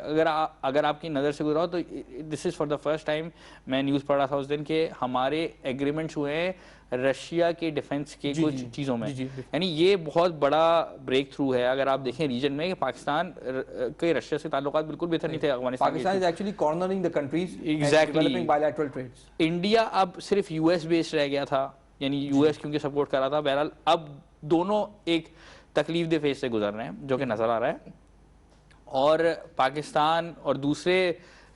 [SPEAKER 2] अगर आपकी नज़र से गुजरा हो तो this is for the first time, मैं न्यूज़ पढ़ रहा था उस दिन के हमारे एग्रीमेंट्स हुए हैं रशिया के डिफेंस के कुछ चीज़ों में। यानी ये बहुत बड़ा ब्रेक थ्रू है। अगर आप देखें रीजन में कि पाकिस्तान के रशिया से ताल्लुकात बिल्कुल बेहतर नहीं थे Afghanistan.
[SPEAKER 1] Pakistan is actually cornering the countries,
[SPEAKER 2] exactly,
[SPEAKER 1] developing bilateral trades.
[SPEAKER 2] India अब सिर्फ यूएस बेस्ड रह गया था, यानी यूएस क्योंकि सपोर्ट कर रहा था। बहरहाल अब दोनों एक तकलीफ दे फेज से गुजर रहे हैं जो कि नज़र आ रहा है। और पाकिस्तान और दूसरे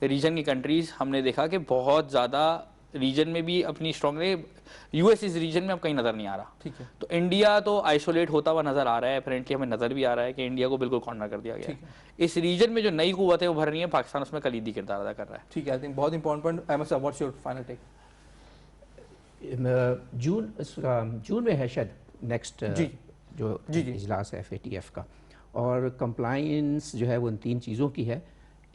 [SPEAKER 2] रीजन की कंट्रीज हमने देखा कि बहुत ज़्यादा रीजन में भी अपनी स्ट्रॉन्ग, यूएस इस रीजन में अब कहीं नज़र नहीं आ रहा।
[SPEAKER 1] ठीक है।
[SPEAKER 2] तो इंडिया तो आइसोलेट होता हुआ नज़र आ रहा है। अपेरेंटली हमें नज़र भी आ रहा है कि इंडिया को बिल्कुल कॉर्नर कर दिया गया है। इस रीजन में जो नई कुव्वतें उभर रही हैं, पाकिस्तान उसमें कलीदी किरदार अदा कर रहा है।
[SPEAKER 1] ठीक है। आई थिंक बहुत इंपॉर्टेंट पॉइंट। अहमद साहब, व्हाट्स योर फाइनल टेक?
[SPEAKER 3] जून में है शायद नेक्स्ट जो इजलास है FATF का, और कंप्लाइंस जो है वो इन 3 चीज़ों की है।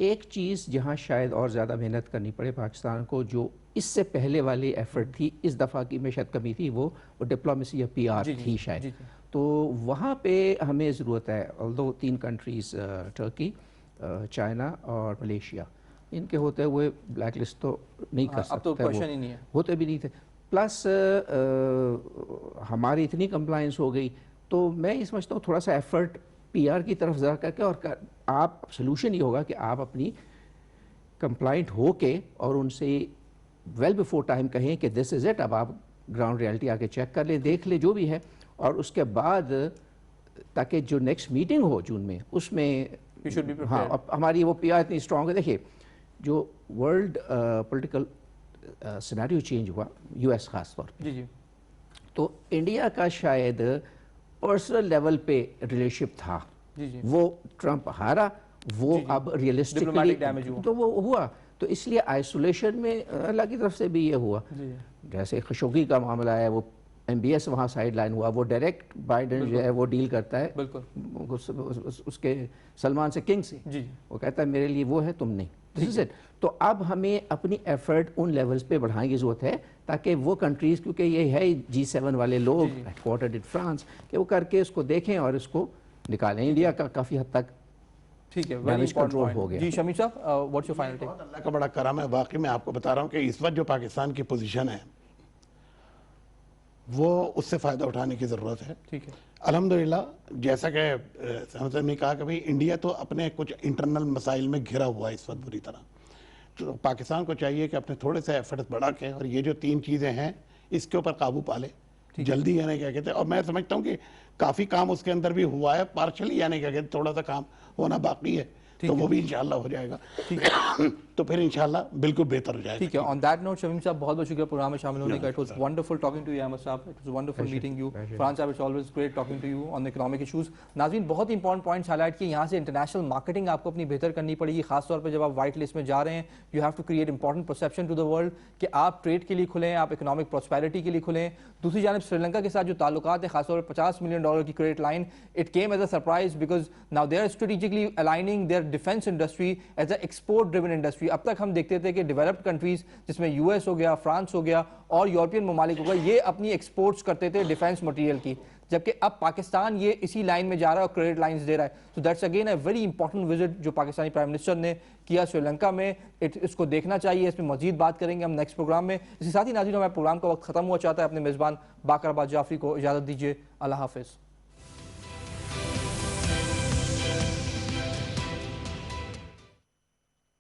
[SPEAKER 3] एक चीज़ जहाँ शायद और ज़्यादा मेहनत करनी पड़े पाकिस्तान को, जो इससे पहले वाली एफर्ट थी, इस दफ़ा की में शायद कमी थी, वो डिप्लोमेसी या PR थी शायद। तो वहाँ पे हमें ज़रूरत है। ऑल्दो 3 कंट्रीज़ टर्की, चाइना और मलेशिया, इनके होते हुए ब्लैक लिस्ट तो नहीं कर सकते,
[SPEAKER 1] अब तो क्वेश्चन ही नहीं है,
[SPEAKER 3] होते भी नहीं थे। प्लस हमारी इतनी कंप्लाइंस हो गई, तो मैं ये समझता हूँ थोड़ा सा एफर्ट PR की तरफ ज़रा करके, और आप सोल्यूशन ये होगा कि आप अपनी कंप्लाइंट हो के और उनसे वेल बिफोर टाइम कहें कि दिस इज़ इट, अब आप ग्राउंड रियलिटी आके चेक कर ले, देख ले जो भी है, और उसके बाद ताकि जो नेक्स्ट मीटिंग हो जून में उसमें हाँ, अब हमारी वो PR इतनी स्ट्रॉन्ग है। देखिए, जो वर्ल्ड पॉलिटिकल सिनेरियो चेंज हुआ, US खास तौर पे, तो इंडिया का शायद पर्सनल लेवल पे रिलेशनशिप था, वो ट्रंप हारा, वो अब रियलिस्टिकली तो वो हुआ। तो इसलिए आइसोलेशन में अल्लाह की तरफ से भी ये हुआ। जैसे खशोगी का मामला है, वो MBS वहाँ साइड लाइन हुआ, वो डायरेक्ट बाइडेन जो है वो डील करता है उसके सलमान से, किंग से, वो कहता है मेरे लिए वो है, तुम नहीं, दिस इज इट। तो अब हमें अपनी एफर्ट उन लेवल्स पे बढ़ाने की ज़रूरत है ताकि वो कंट्रीज़, क्योंकि ये है G7 वाले लोग हेडक्वार्टर्ड इन फ्रांस, कि वो करके इसको देखें और इसको निकालें। इंडिया का काफ़ी हद तक
[SPEAKER 1] ठीक है,
[SPEAKER 3] डैमेज कंट्रोल हो गया।
[SPEAKER 1] जी शमी साहब, व्हाट्स योर फाइनल टेक?
[SPEAKER 4] अल्लाह का बड़ा करम है, वाकई में आपको बता रहा हूँ कि इस वक्त जो पाकिस्तान की पोजीशन है वो उससे फ़ायदा उठाने की ज़रूरत है।
[SPEAKER 1] ठीक है।
[SPEAKER 4] अल्हम्दुलिल्लाह, जैसा कि हमसे ने कहा कि भाई इंडिया तो अपने कुछ इंटरनल मसाइल में घिरा हुआ है इस वक्त बुरी तरह, तो पाकिस्तान को चाहिए कि अपने थोड़े से एफर्ट्स बढ़ा के और ये जो 3 चीज़ें हैं इसके ऊपर काबू पा ले जल्दी, यानी क्या कहते हैं। और मैं समझता हूँ कि काफ़ी काम उसके अंदर भी हुआ है पार्शली, यानी क्या कहते हैं थोड़ा सा काम होना बाकी है, तो वो भी इंशाल्लाह हो जाएगा। तो फिर इंशाल्लाह बिल्कुल बेहतर हो जाएगा।
[SPEAKER 1] ठीक है। ऑन दैट नोट शमीम साहब, बहुत बहुत शुक्रिया प्रोग्राम में शामिल होने का। It was wonderful talking to you Ahmed साहब, it was wonderful meeting you. Farhan साहब, it's always great talking to you on the economic issues. नाज़रीन, बहुत इंपॉर्टेंट पॉइंट्स हाईलाइट किए। यहाँ से इंटरनेशनल मार्केटिंग आपको अपनी बेहतर करनी पड़ेगी, खासतौर पर जब आप वाइट लिस्ट में जा रहे हैं। You have to create important perception to the world कि आप ट्रेड के लिए खुले हैं, आप इकोनॉमिक प्रॉस्पेरिटी के लिए खुले हैं। दूसरी जानब श्रीलंका के साथ जो ताल्लुकात है, खासतौर पर $50 मिलियन की credit line, it came as a surprise because now they are strategically aligning their defence industry as a export driven industry. अब तक हम देखते थे कि डेवलप्ड कंट्रीज जिसमें यूएस हो गया, फ्रांस हो गया और यूरोपियन ममालिक हो गया, ये अपनी एक्सपोर्ट्स करते थे डिफेंस मटेरियल की, जबकि अब पाकिस्तान ये इसी लाइन में जा रहा है और क्रेडिट लाइंस दे रहा है। So that's again a very important visit जो पाकिस्तानी प्राइम मिनिस्टर ने किया श्रीलंका में। इसको देखना चाहिए, इसमें मजीद बात करेंगे हम नेक्स्ट प्रोग्राम में। इसके साथ ही नाज़रीन, हमारे प्रोग्राम का वक्त खत्म हुआ चाहता है। अपने मेज़बान बाकर अब्बास जाफरी को इजाज़त दीजिए। अल्लाह हाफिज़।